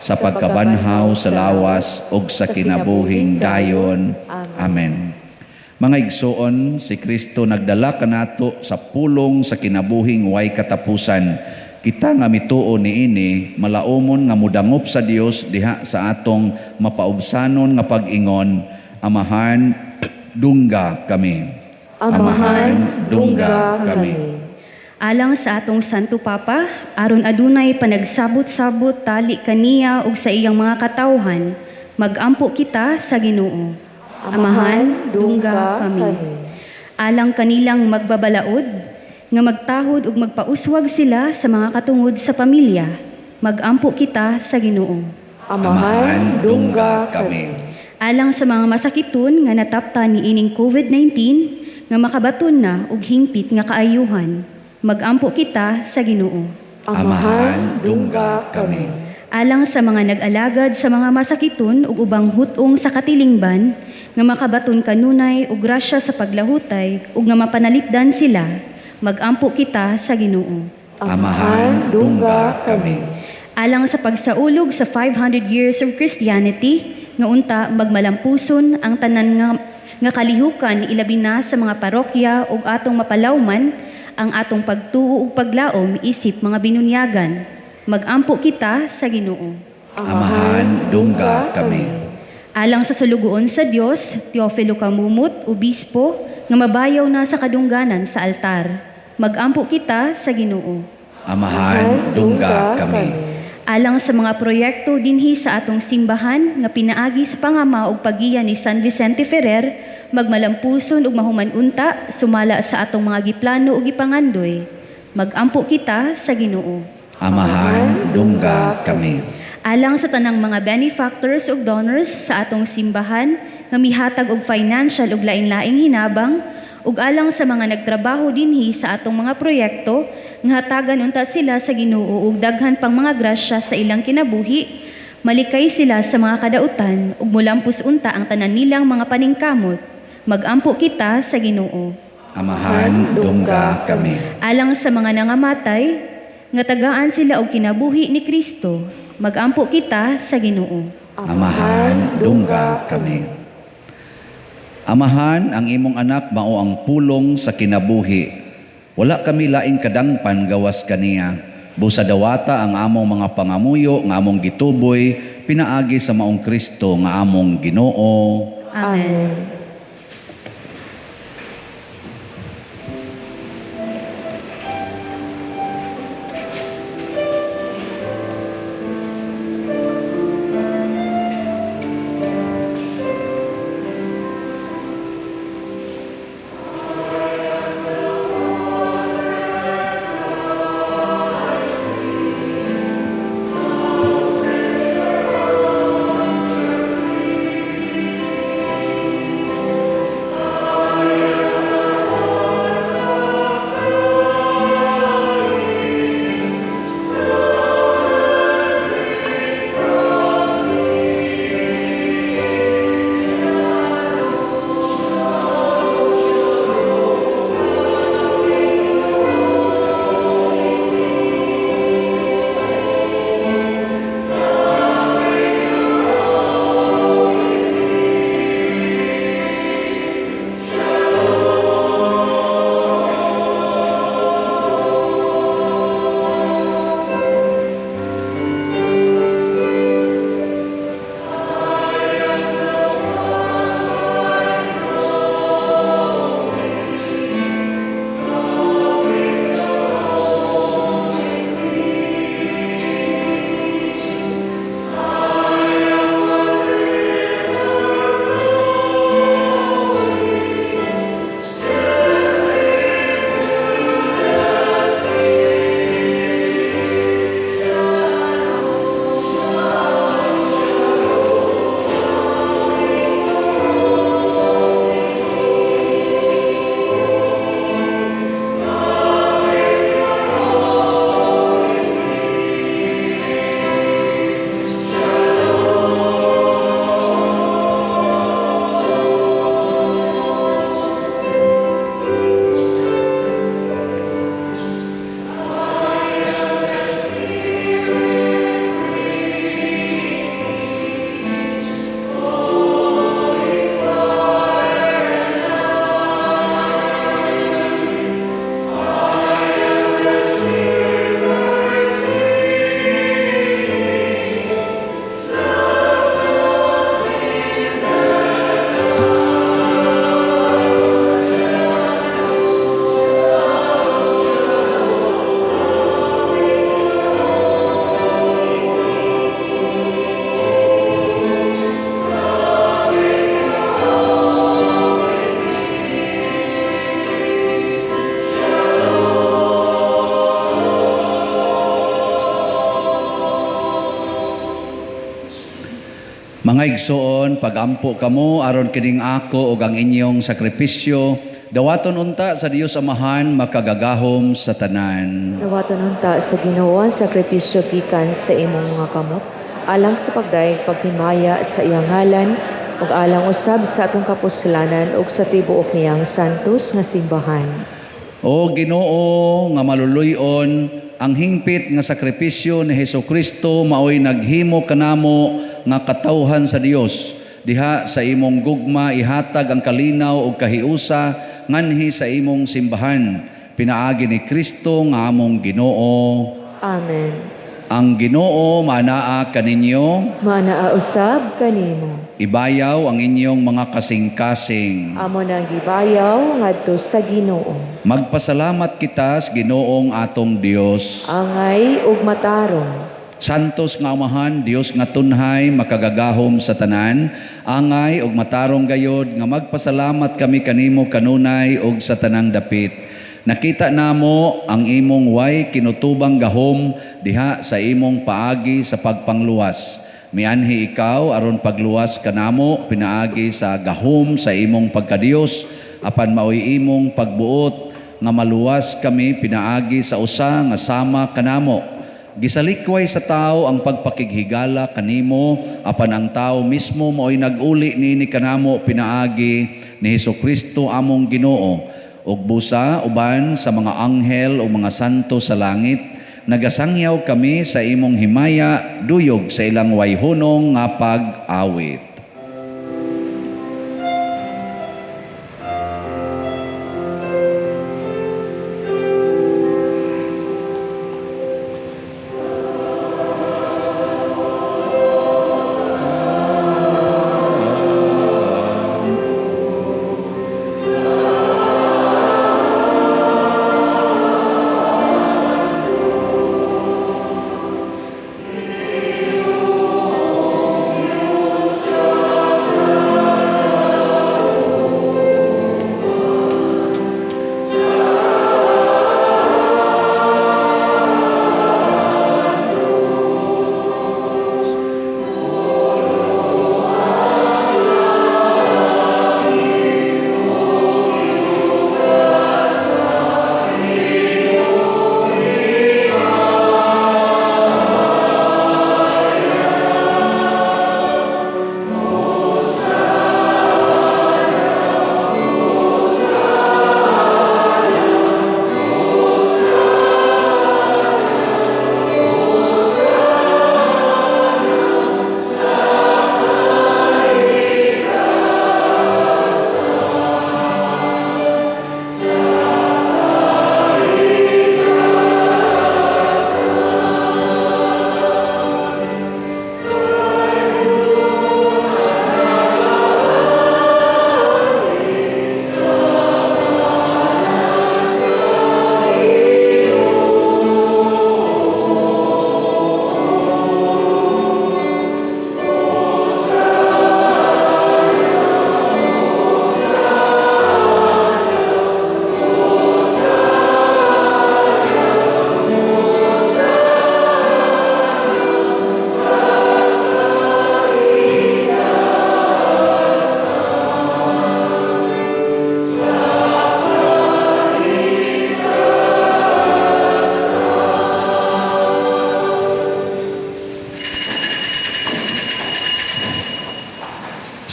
sa pagkabanhaw sa lawas ug sa kinabuhing dayon. Amen. Mga igsoon, si Kristo nagdala kanato sa pulong sa kinabuhing way katapusan. Kita nga mituo niini, malaumon nga mudangop sa Dios diha sa atong mapaubsanon nga pag-ingon, Amahan, dungga kami. Amahan, dungga kami. Alang sa atong Santo Papa, aron adunay panagsabot-sabot tali kaniya ug sa iyang mga katawhan, magampo kita sa Ginoo. Amahan, dungga kami. Alang kanilang magbabalaod, nga magtahod ug magpauswag sila sa mga katungod sa pamilya, magampo kita sa Ginoo. Amahan, dungga kami. Alang sa mga masakiton nga nataptan ni ining COVID-19, nga makabaton na ug hingpit nga kaayuhan, magampo kita sa Ginoo. Amahan, dungga kami. Alang sa mga nag-alagad sa mga masakiton ug ubang hutong sa katilingban, nga makabaton kanunay ug grasya sa paglahutay ug nga mapanalipdan sila, magampo kita sa Ginoo. Amahan, dungga kami. Alang sa pagsaulog sa 500 years of Christianity, nga unta magmalampuson ang tanan nga kalihukan ilabi na sa mga parokya ug atong mapalawman ang atong pagtuo ug paglaom isip mga binunyagan, magampo kita sa Ginoo. Amahan, dungga kami. Alang sa sulugoon sa Dios, Teofilo Kamumut, obispo, nga mabayaw na sa kadungganan sa altar, magampo kita sa Ginoo. Amahan, dungga kami. Alang sa mga proyekto dinhi sa atong simbahan nga pinaagi sa pangama ug pagiya ni San Vicente Ferrer, magmalampuson ug mahuman unta sumala sa atong mga giplano ug gipangandoy, Magampo kita sa Ginoo. Amahan, dungga kami. Alang sa tanang mga benefactors ug donors sa atong simbahan nga mihatag og financial ug lain-laing hinabang ug alang sa mga nagtrabaho dinhi sa atong mga proyekto nga hatagan unta sila sa Ginoo ug daghan pang mga grasya sa ilang kinabuhi. Malikay sila sa mga kadautan ug mulampos unta ang tanan nilang mga paningkamot. Magampo kita sa Ginoo. Amahan, dungga kami. Alang sa mga nangamatay nga tagaan sila og kinabuhi ni Kristo. Magampo kita sa Ginoo. Amahan, dungga kami. Amahan, ang imong anak mao ang pulong sa kinabuhi. Wala kami laing kadangpan gawas kaniya. Busa dawata ang among mga pangamuyo nga among gituboy pinaagi sa maong Kristo nga among Ginoo. Amen. Mga igsoon, pagampo kamo aron kining ako ug ang inyong sakripisyo, dawaton unta sa Dios Amahan makagagahom sa tanan. Dawaton unta sa Ginoo ang sakripisyo gikan sa imong mga kamot, alang sa pagdaig paghimaya sa iyang ngalan, ug alang usab sa atong kapuslanan ug sa tibuok niyang santos nga simbahan. O Ginoo nga maluluy-on, ang hingpit nga sakripisyo ni Hesukristo maoy naghimo kanamo nga katawhan sa Dios. Diha sa imong gugma ihatag ang kalinaw ug kahiusa nganhi sa imong simbahan. Pinaagi ni Kristo nga among Ginoo. Amen. Ang Ginoo manaa kaninyo, Manaa usab kanimo. ibayaw ang inyong mga kasing-kasing. Amo nang gibayaw ngadto sa Ginoo. Magpasalamat kita sa Ginoong atong Dios. Angay ug matarong. Santos nga Amahan, Dios nga tunhay, makagagahom sa tanan, angay ug matarong gayod nga magpasalamat kami kanimo kanunay ug sa tanang dapit. Nakita namo ang imong way kinutubang gahom diha sa imong paagi sa pagpangluwas. Mianhi ikaw aron pagluwas kanamo pinaagi sa gahom sa imong pagkadiyos apan maoy imong pagbuot nga maluwas kami pinaagi sa usa nga sama kanamo. Gisalikway sa tao ang pagpakighigala kanimo apan ang tao mismo maoy nag-uli ni kanamo pinaagi ni Hesukristo among Ginoo. Ug busa uban sa mga anghel o mga santo sa langit, nagasangyaw kami sa imong himaya duyog sa ilang wayhunong nga pag-awit.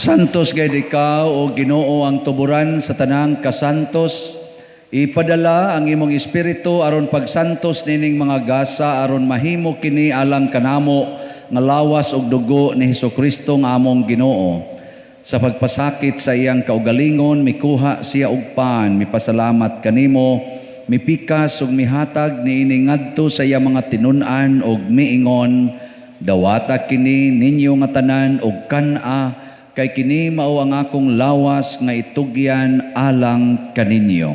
Santos gayud ikaw o Ginoo ang tuburan sa tanang kasantos. Ipadala ang imong espiritu aron pagsantos nining mga gasa aron mahimo kini alang kanamo nga lawas og dugo ni Hesukristo nga among Ginoo. Sa pagpasakit sa iyang kaugalingon mikuha siya og pan, mipasalamat kanimo, mipikas ug mihatag niini ngadto sa iyang mga tinun-an ug miingon, dawata kini ninyo nga tanan og kan-a kay kini mao ang akong lawas nga itugyan alang kaninyo.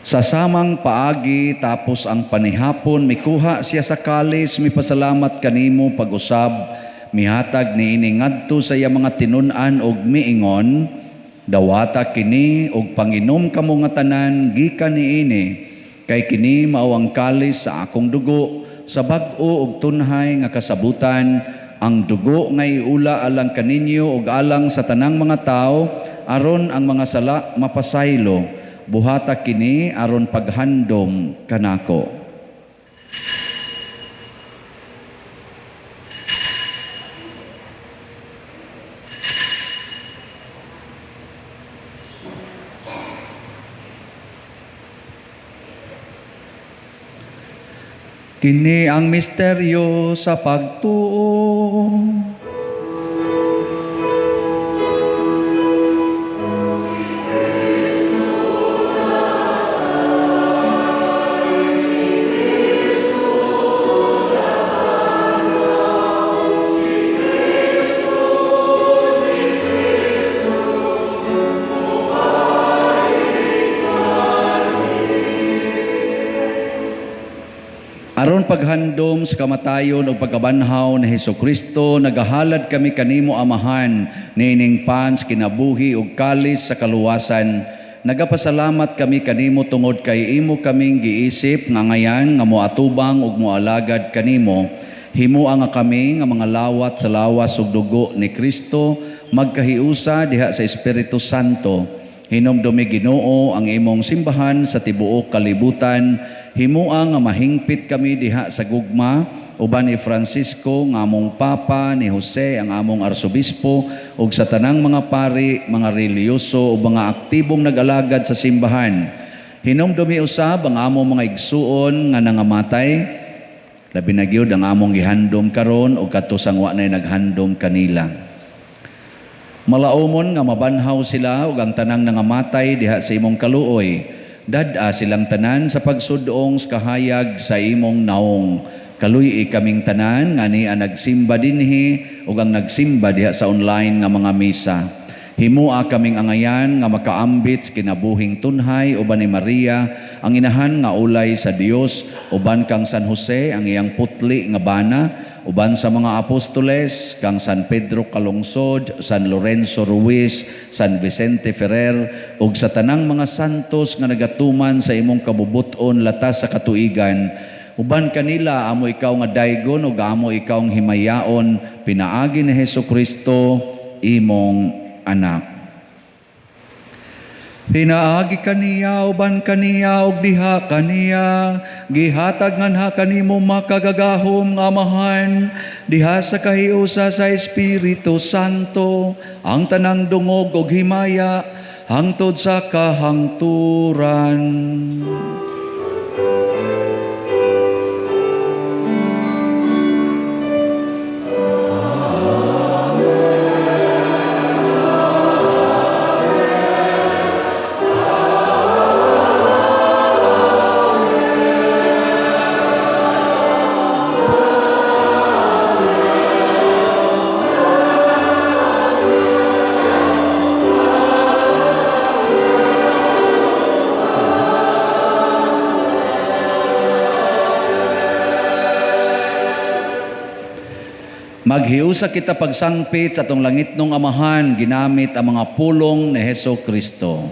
Sa samang paagi tapos ang panihapon mikuha siya sa kalis, mipasalamat kanimo pag-usab, mihatag niini ngadto sa iya mga tinun-an og miingon, dawata kini og panginom kamo nga tanan gikan niini, kay kini mao ang kalis sa akong dugo, sa bag-o og tunhay nga kasabutan, ang dugo nga iula alang kaninyo ug alang sa tanang mga tao, aron ang mga sala mapasaylo. Buhata kini aron paghandom kanako. Kini ang misteryo sa pagtuo. paghandom sa kamatayon o pagkabanhaw ni Hesukristo, nagahalad kami kanimo amahan, nining pans, kinabuhi ug kalis sa kaluwasan. Nagapasalamat kami kanimo tungod kay imo kaming giisip nga ngayan nga moatubang ug moalagad kanimo. Himua nga kami nga mga lawat sa lawas ug dugo ni Kristo magkahiusa diha sa Espiritu Santo. Hinumdumi Ginoo ang imong simbahan sa tibuok kalibutan. Himua nga mahingpit kami diha sa gugma uban ni Francisco nga among papa, ni Jose ang among arsobispo ug sa tanang mga pari, mga reliyoso ug mga aktibong nag-alagad sa simbahan. Hinumdumi usab ang among mga igsuon nga nangamatay, labi na gyud ang among gihandom karon ug kadto sang wa nay naghandom kanila. Malaumon nga mabanhaw sila ug ang tanang nangamatay diha sa imong kaluoy. Dad-a silang tanan sa pagsudong sa kahayag sa imong naong. Kaluy kaming tanan nga ni ang nagsimba dinhi ug ang nagsimba diha sa online nga mga misa. Himua kaming angayan nga makaambit kinabuhing tunhay uban ni Maria ang inahan nga ulay sa Dios, uban kang San Jose ang iyang putli nga bana, uban sa mga apostoles kang San Pedro Calungsod, San Lorenzo Ruiz, San Vicente Ferrer ug sa tanang mga santos nga nagatuman sa imong kabubuton latas sa katuigan. Uban kanila amo ikaw nga daygon ug amo ikaw ang himayaon pinaagi ni Hesukristo imong anak. Pinaagi kaniya uban kaniya ug diha kaniya gihatag nganha kanimo makagagahom nga amahan diha sa kahiusa sa Espiritu Santo ang tanang dungog ug himaya hangtod sa kahangturan. Maghiusa kita pagsangpit sa atong langitnong amahan ginamit ang mga pulong ni Hesukristo.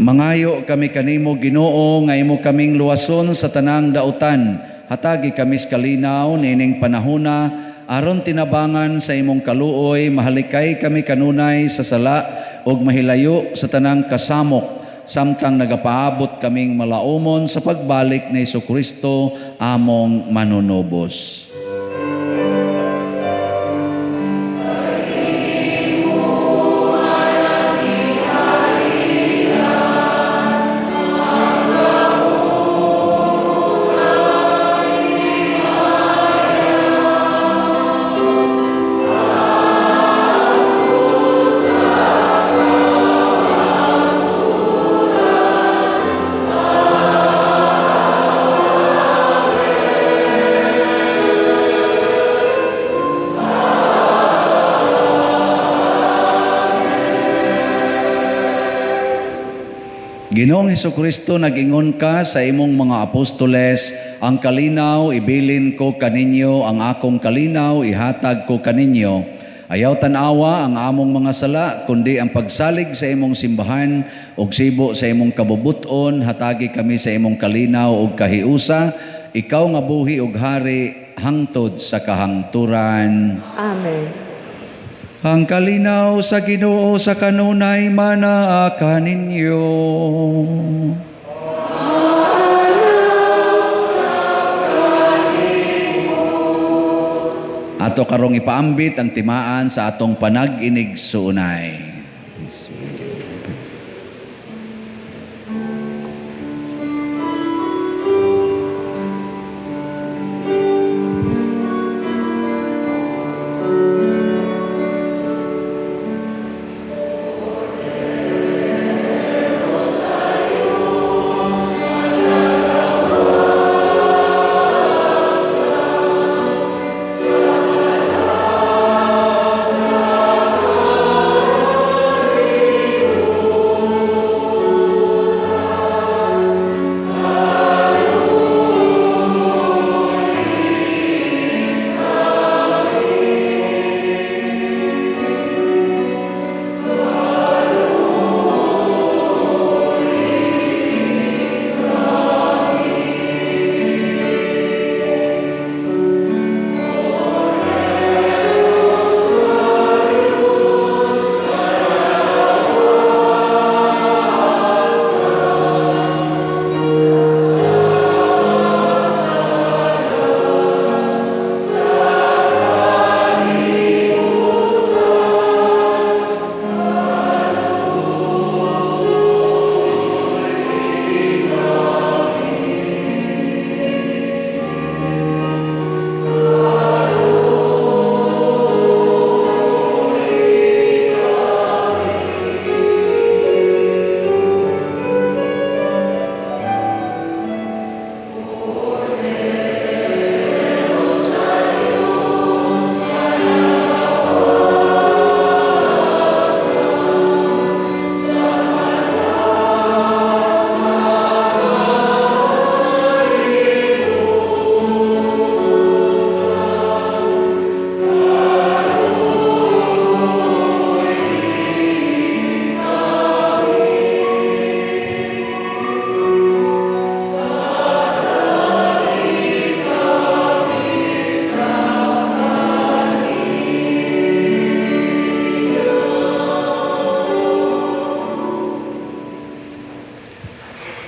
Mangayo kami kanimo Ginoo nga imo kaming luwason sa tanang dautan. Hatagi kami sa kalinaw nining panahona aron tinabangan sa imong kaluoy mahalikay kami kanunay sa sala ug mahilayo sa tanang kasamok samtang nagapaabot kaming malaumon sa pagbalik ni Hesukristo among manunubos. Ginoong Hesukristo, nag-ingon ka sa imong mga apostoles, ang kalinaw ibilin ko kaninyo, ang akong kalinaw ihatag ko kaninyo. Ayaw tanawa ang among mga sala, kundi ang pagsalig sa imong simbahan ug sibo sa imong kabubuton, hatagi kami sa imong kalinaw ug kahiusa, ikaw nga buhi ug hari hangtod sa kahangturan. Amen. Ang kalinaw sa Ginoo sa kanunay manaa kaninyo. Ato karong ipaambit ang timaan sa atong panag-inig suunay.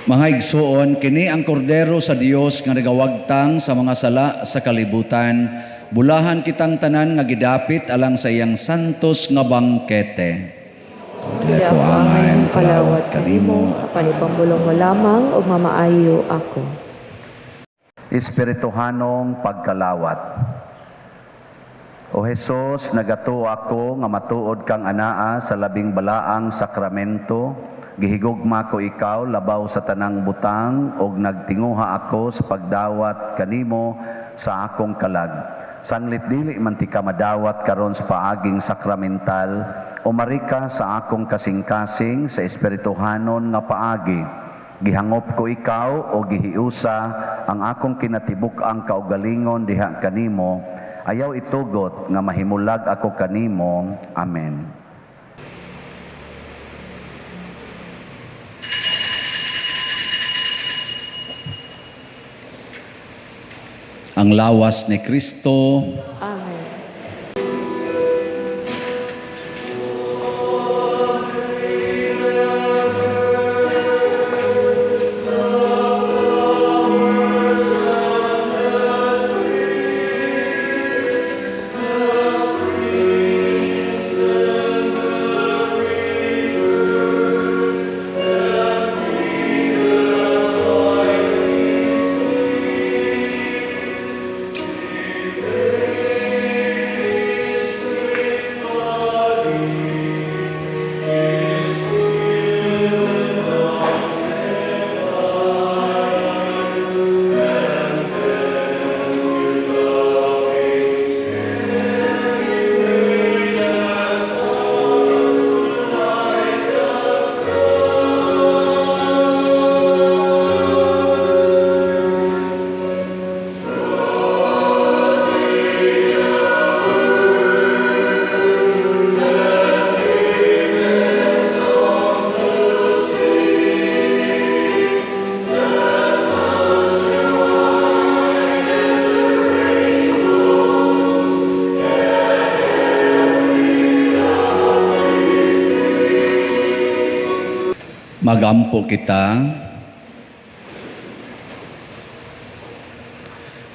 Mga igsoon, kini ang kordero sa Dios nga nagawagtang sa mga sala sa kalibutan. Bulahan kitang tanan nga gidapit alang sa iyang santos nga bangkete. Dili ako amay palawat kanimo, apan ipambulong mo lamang o mamaayo ako. Espirituhanong pagkalawat. O Jesus, nagato ako nga matuod kang anaa sa labing balaang sakramento. Gihigugma ko ikaw labaw sa tanang butang ug nagtinguha ako sa pagdawat kanimo sa akong kalag. Sanglit dili man ti ka madawat karon sa paaging sakramental, umari ka sa akong kasing-kasing sa espirituhanon nga paagi. Gihangop ko ikaw o gihiusa ang akong kinatibuk-ang kaugalingon diha kanimo. Ayaw itugot nga mahimulag ako kanimo. Amen. Ang lawas ni Kristo. Amen. Magampo kita.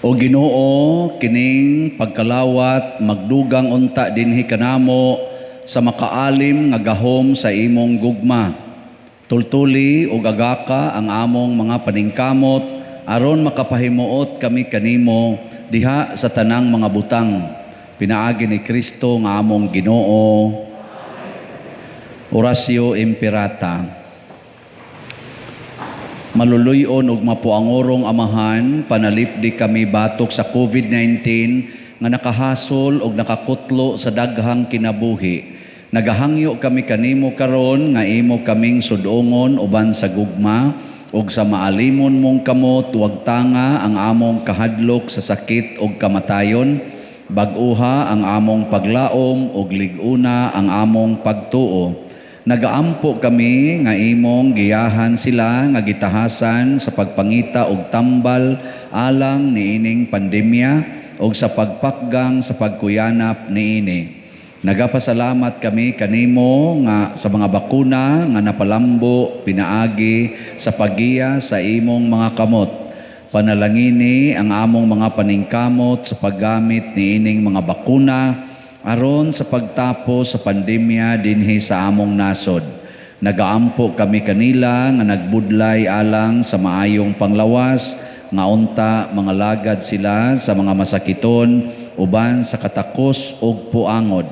O Ginoo, kining pagkalawat magdugang unta dinhi kanamo sa makaalim nga gahom sa imong gugma. Tultuli o agaka ang among mga paningkamot aron makapahimuot kami kanimo diha sa tanang mga butang. Pinaagi ni Kristo nga among Ginoo. Orasio Imperata. Maluluyon og mapuangorong amahan, panalipdi kami batok sa COVID-19 nga nakahasol og nakakutlo sa daghang kinabuhi. Nagahangyo kami kanimo karon nga imo kaming sudongon uban sa gugma ug sa maalimon mong kamot wag tanga ang among kahadlok sa sakit ug kamatayon, bag-uha ang among paglaom ug liguna ang among pagtuo. Nagaampo kami nga imong giyahan sila nga gitahasan sa pagpangita og tambal alang niining pandemya og sa pagpakgang sa pagkuyanap niini. Nagapasalamat kami kanimo nga sa mga bakuna nga napalambo pinaagi sa paggiya sa imong mga kamot. Panalangini ang among mga paningkamot sa paggamit niining mga bakuna aron sa pagtapos sa pandemya dinhi sa among nasod. Nagaampo kami kanila nga nagbudlay alang sa maayong panglawas nga unta mga lagad sila sa mga masakiton uban sa katakos ug puangod.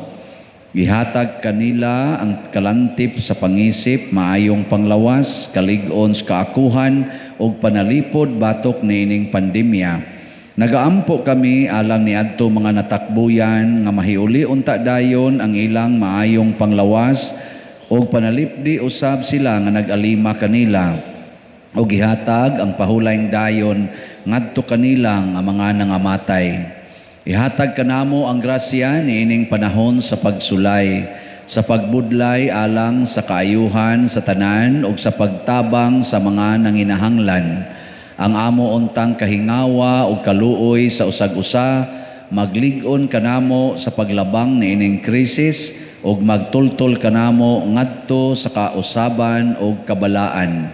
Gihatag kanila ang kalantip sa pangisip, maayong panglawas, kalig-on sa kaakuhan ug panalipod batok niining pandemya. Nagaampo kami alang niadto mga natakbuyan nga mahiuli unta dayon ang ilang maayong panglawas ug panalipdi usab sila nga nag-alima kanila ug gihatag ang pahulayng dayon ngadto kanila nga mga nangamatay. Ihatag kanamo ang grasya niining panahon sa pagsulay, sa pagbudlay alang sa kaayuhan sa tanan ug sa pagtabang sa mga nanginahanglan. Ang amo untang kahingawa o kaluoy sa usag-usa, maglig-on kanamo sa paglabang niining krisis ug magtultol kanamo ngadto sa kausaban ug kabalaan.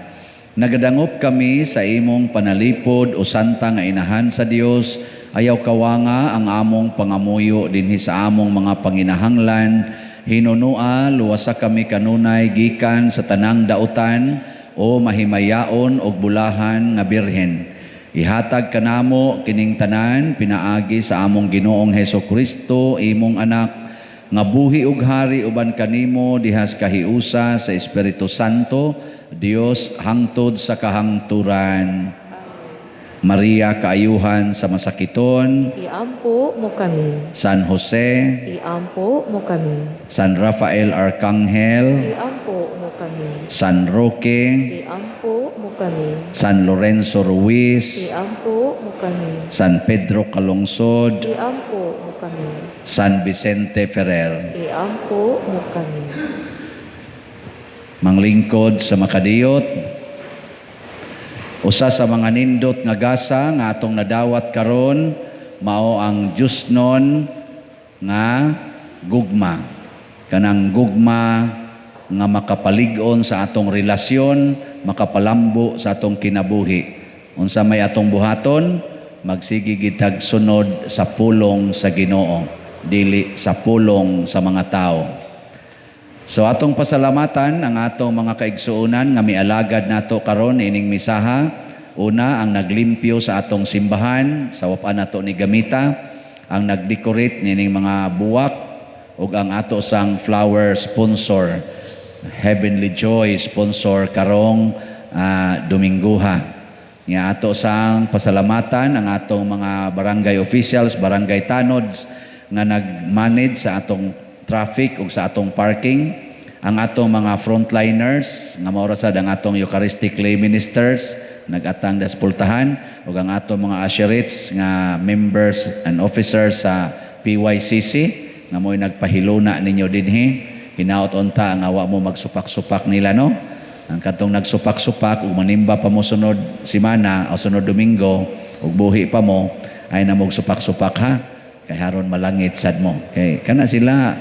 Nagadangop kami sa imong panalipod o santa nga inahan sa Dios, ayaw kawanga ang among pangamuyo dinhi sa among mga panginahanglan. Hinunua luwasa kami kanunay gikan sa tanang dautan o mahimayaon og bulahan nga birhen. Ihatag kanamo kining tanan pinaagi sa among Ginoong Hesukristo imong anak nga buhi ug hari uban kanimo dihas kahiusa sa Espiritu Santo, Dios hangtod sa kahangturan. Maria kaayuhan sa masakiton, Iampo mo kami. San Jose, Iampo mo kami. San Rafael Arcangel, Iampo mo kami. San Roque, Iampo mo kami. San Lorenzo Ruiz, Iampo mo kami. San Pedro Calungsod, Iampo mo kami. San Vicente Ferrer. Iampo mo kami. Manglingkod sa makadiyot, usa sa mga nindot nga gasa nga atong nadawat karon mao ang Diyos nun nga gugma. Kanang gugma nga makapalig-on sa atong relasyon, makapalambo sa atong kinabuhi. Unsa may atong buhaton, magsigi gitag sunod sa pulong sa Ginoo, dili sa pulong sa mga tao. So atong pasalamatan ang atong mga kaigsuonan nga mialagad nato karon ining misaha. Una ang naglimpyo sa atong simbahan, sa wapan nato ni gamita, ang nagdecorate nining mga buwak ug ang ato sang flower sponsor, Heavenly Joy sponsor karong Domingguha. Nga ato sang pasalamatan ang atong mga barangay officials, barangay tanods nga nag-manage sa atong traffic ug sa atong parking, ang atong mga frontliners nga mao ra sad ang atong Eucharistic lay ministers nagatang daspultahan ug ang atong mga usherates nga members and officers sa PYCC nga mo'y nagpahiluna ninyo dinhi. Hinaot unta ang awa mo magsupak-supak nila, no? Ang katong nagsupak-supak ug manimba pa mo sunod semana o sunod Domingo ug buhi pa mo ay namog supak-supak ha. Kay haron malangit sad mo. Kay kana sila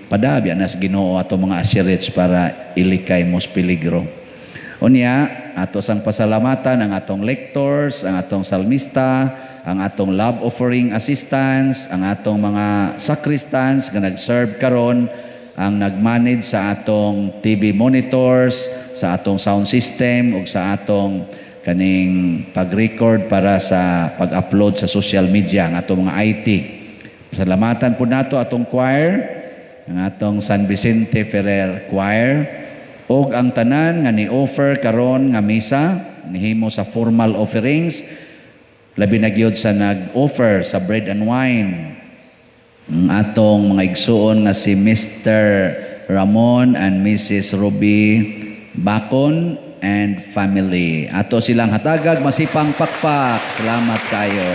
padabya nas Ginoo ato mga usherates para ilikay mos peligro. Unya, ato sang pasalamatan ang atong lectors, ang atong salmista, ang atong love offering assistants, ang atong mga sacristans nga nag-serve karon, ang nag-manage sa atong TV monitors, sa atong sound system ug sa atong kaning pag-record para sa pag-upload sa social media ang atong mga IT. Pasalamatan po nato atong choir, ang atong San Vicente Ferrer Choir, og ang tanan nga ni-offer karon nga misa nihimo sa formal offerings, labi na gyud sa nag-offer sa bread and wine. Ang atong mga igsuon nga si Mr. Ramon and Mrs. Ruby Bacon and family. Ato silang hatagag masipang pakpak. Salamat kayo.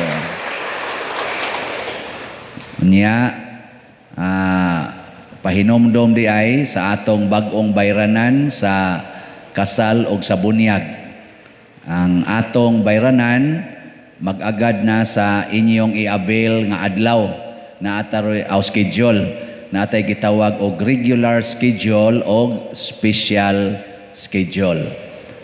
Unya, pahinomdom di ay sa atong bag-ong bayranan sa kasal og sa bunyag. Ang atong bayranan mag-agad na sa inyong i-avail nga adlaw na ataroy schedule na atay gitawag og regular schedule o special schedule.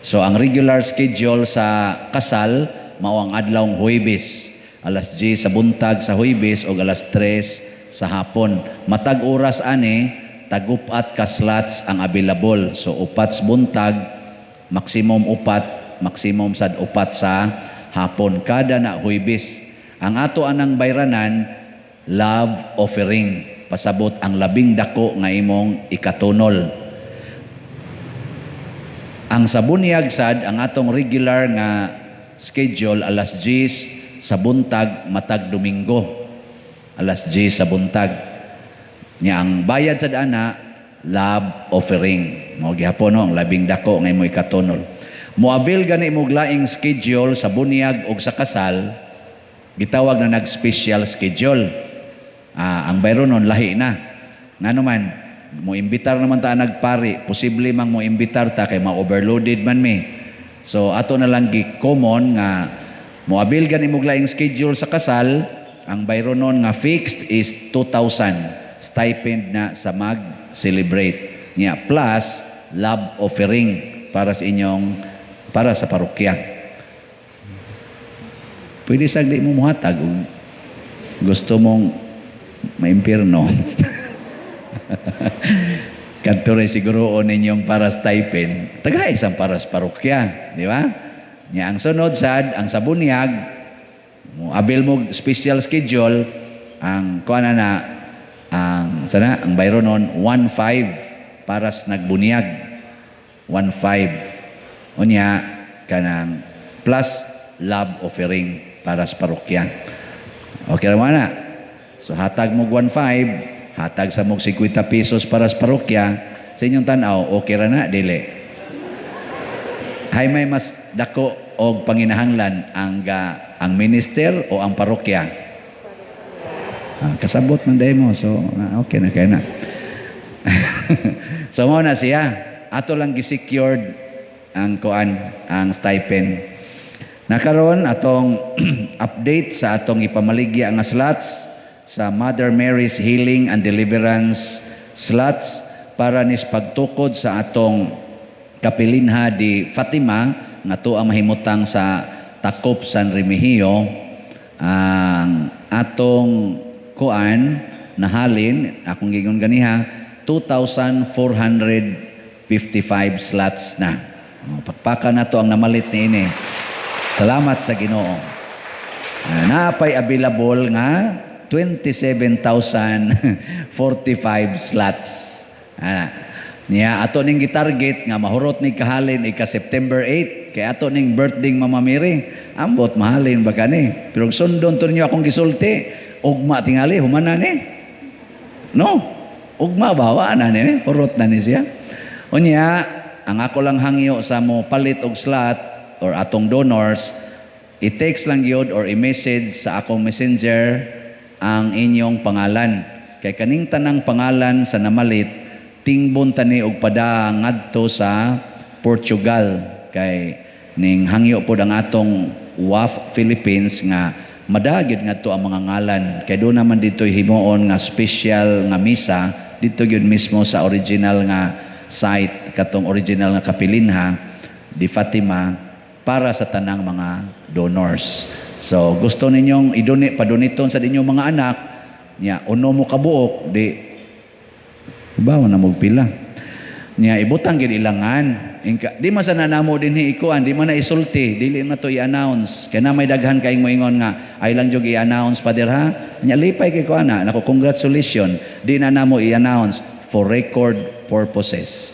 So ang regular schedule sa kasal mao ang adlawng Huwebes, alas 10 sa buntag sa Huwebes o alas 3 sa hapon. Matag oras ani, tagupat ka slots ang available. So upat sa buntag, maximum upat, maximum sad upat sa hapon kada na Huwebes. Ang ato anang bayranan love offering, pasabot ang labing dako nga imong ikatunol. Ang sa bunyag sad ang atong regular nga schedule alas 10 sa buntag matag Domingo. Alas 10 sa buntag. Nya ang bayad sad ana love offering. Mao gihapon no, ang labing dako nga imong ikatunol. Moabil gani mo laing schedule sa bunyag o sa kasal, gitawag na nag-special schedule. Ang bayron nun lahi na. Nga naman, mo imbitar naman ta nagpari, posible mang mo imbitar ta kay ma-overloaded man mi. So ato na lang gi-common nga moabil gani mo laing schedule sa kasal, ang bayron nun nga fixed is 2,000 stipend na sa mag-celebrate niya plus love offering para sa inyong para sa parokya. Pwede sa di mo muhatag kung gusto mong maimpirno. Kadto rin siguro ninyong para stipend, tagay isang para sa parokya, di ba? Nya ang sunod sad, ang sa bunyag, mo abil mo special schedule, ang kuana na ang sana ang bayro nun 1,500 para sa nagbunyag. 1,500. Unya kanang plus love offering para sa parokya. Okay naman na. So hatag mo 1,500, hatag sa mong 50 pesos para sa parokya, sa inyong tanaw, okay ra na, dili. Hay may mas dako og panginahanglan ang minister o ang parokya. Kasabot man day mo, so okay na kaya na. So mo na siya, ato lang gi-secured ang ang stipend. Nakaroon atong update sa atong ipamaligya nga slots sa Mother Mary's Healing and Deliverance slots para nis pagtukod sa atong kapilinha di Fatima nga tuang mahimutang sa Takop San Remigio. Ang atong nahalin akong gigon ganiha 2,455 slots na. Pakpakan na to ang namalit ni ini. Salamat sa Ginoo. Naapay available nga 27,045 slots. Niya ato ning gitarget nga mahurot ni kahalin ika September 8 kay ato ning birthday Mama Mary. Ambot mahalin ba kani? Pero sundon to ninyo akong gisulti. Ugma tingali humana ni. No. Ugma bawa na ni, hurot na ni siya. Unya ang ako lang hangyo sa mo palit og slot or atong donors, i-text lang yun or i-message sa akong messenger ang inyong pangalan. Kay kaning tanang pangalan sa namalit, tingbon tani og pada ngadto sa Portugal. Kay ning hangyo pod ang atong WAF Philippines nga madagid ngadto ang mga ngalan. Kay do naman dito himuon nga special nga misa dito gyud mismo sa original nga site katong original nga kapilinha di Fatima para sa tanang mga donors. So gusto ninyong padoniton sa inyong mga anak, nya uno mo kabuok di bawa na magpila. Nya ibutang gid ilangan. Di man sa nanamo dinhi ikuan, di man na isulti, dili na to i-announce. Kaya na may daghan kayong moingon nga ay lang jud i-announce Father ha. Nya lipay kay ko ana, nako congratulations. Di na namo i-announce for record purposes.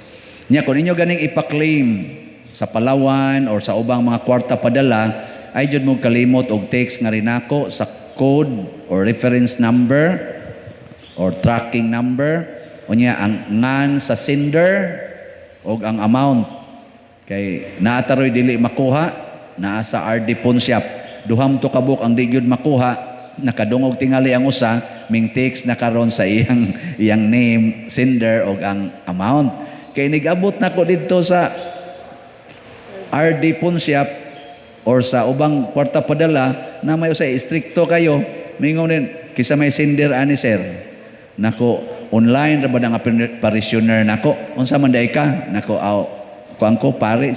Nya kun inyo ganing ipa-claim sa Palawan or sa ubang mga kwarta padala, ay jud mo kalimot og text nga rin ako sa code or reference number or tracking number unya ang ngan sa sender og ang amount kay naataroy dili makuha naa sa RD Pawn Shop. Duham to kabuk ang di gyud makuha, nakadungog tingali ang usa, ming text na karon sa iyang name, sender og ang amount. Kay nigabot nako didto sa RD Pawn Shop or sa ubang kwarta padala na may usay stricto kayo, mingon din kisa may sender ani sir. Nako online ra ba nga parishioner nako? Unsa man day ka? Nako aw kuan ko pare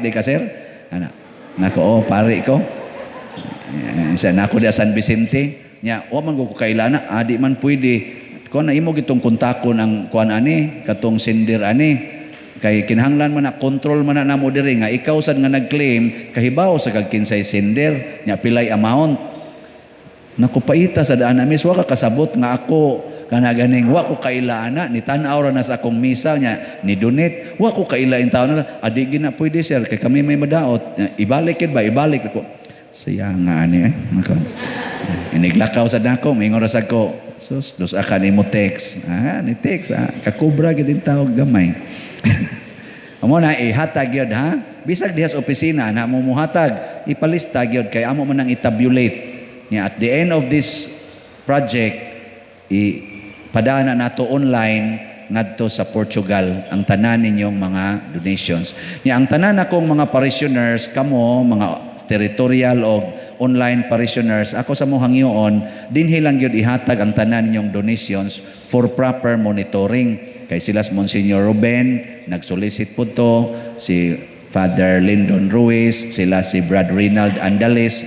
day ka sir. Ana. Nako oh pare ko. Isa nako di San Vicente. Nya wa man ko kailana, adi man pwede. Ko na imo gitong kontakon ang kuan ani, katong sender ani. Kay kinahanglan man na control man na namo diri nga ikaw sad nga nag-claim kahibaw sa kag kinsay sender nya pilay amount. Nako paita sa daan amis wa ka kasabot nga ako kana ganing wa ko kailana ni tan-aw ra na sa akong misa nya ni donate wa ko kailain taon na adi gina pwede sir kay kami may madaot ibalik ba ibalik ko siya nga ani nako iniglakaw sa nako mingon ra sad ko sus dos aka nimo text ni text kakubra gid din tawag gamay amo na ihatag gyud ha bisag diha sa opisina na mo muhatag ipalista gyud kay amo man nang itabulate nya at the end of this project padana nato online ngadto sa Portugal ang tanan ninyong mga donations. Nya ang tanan akong mga parishioners kamo mga territorial o online parishioners ako sa mo hangyoon dinhi lang gyud ihatag ang tanan ninyong donations for proper monitoring. Kay sila Monsignor Ruben nagsolicit po to, si Father Lyndon Ruiz, sila si Brad Reynald Andales,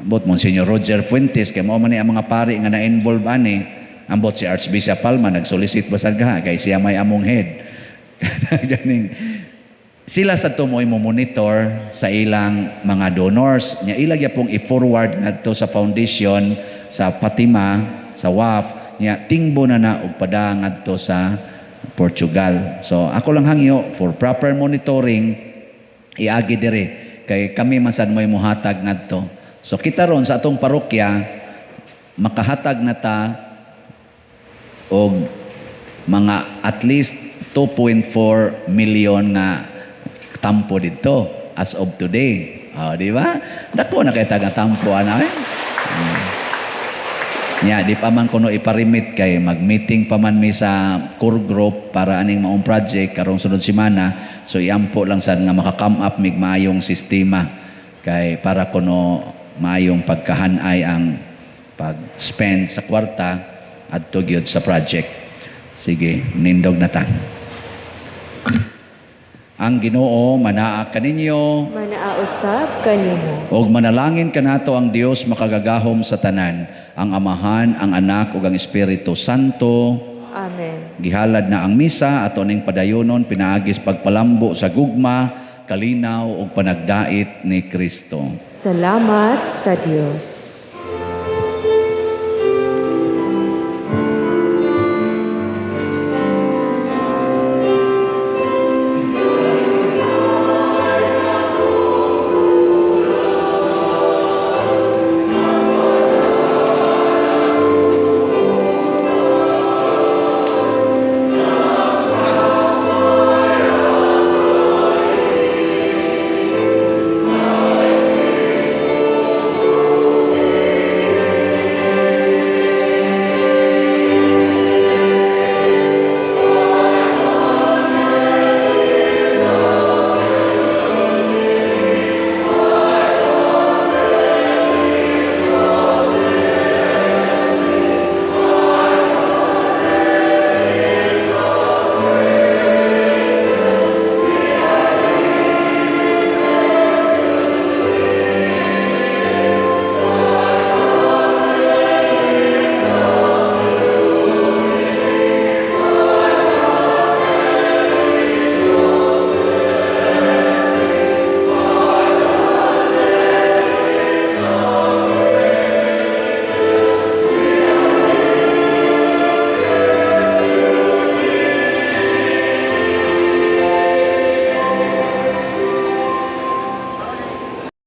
bot Monsignor Roger Fuentes kay mao man ni ang mga pari nga na-involve ani. Ambot si Archbishop Palma nagsolicit basag ka kay siya may among head. Ganing sila sa tumoy mo monitor sa ilang mga donors nya ilag ya pong i-forward ngadto sa foundation sa Fatima sa WAF nya tingbo na og pada ngadto sa Portugal. So ako lang hangyo for proper monitoring iagi dire kay kami masad moy muhatag ngadto. So kita ron sa atong parokya makahatag na ta og mga at least 2.4 million nga tampo dito as of today. Di ba? Dako na kay taga tampo ana. Nya di pa man kuno iparimit kay mag-meeting pa man mi sa core group para aning maong project karong sunod semana. So iampo lang sad nga maka-come up mig maayong sistema kay para kuno maayong pagkahanay ang pag-spend sa kwarta adto gyud sa project. Sige, nindog na ta. Ang Ginoo manaa kaninyo, Manaausab kanimo. og manalangin kanato ang Dios makagagahom sa tanan, ang Amahan, ang Anak ug ang Espiritu Santo. Amen. Gihalad na ang misa ato ning padayonon pinaagis pagpalambo sa gugma, kalinaw ug panagdait ni Kristo. Salamat sa Dios.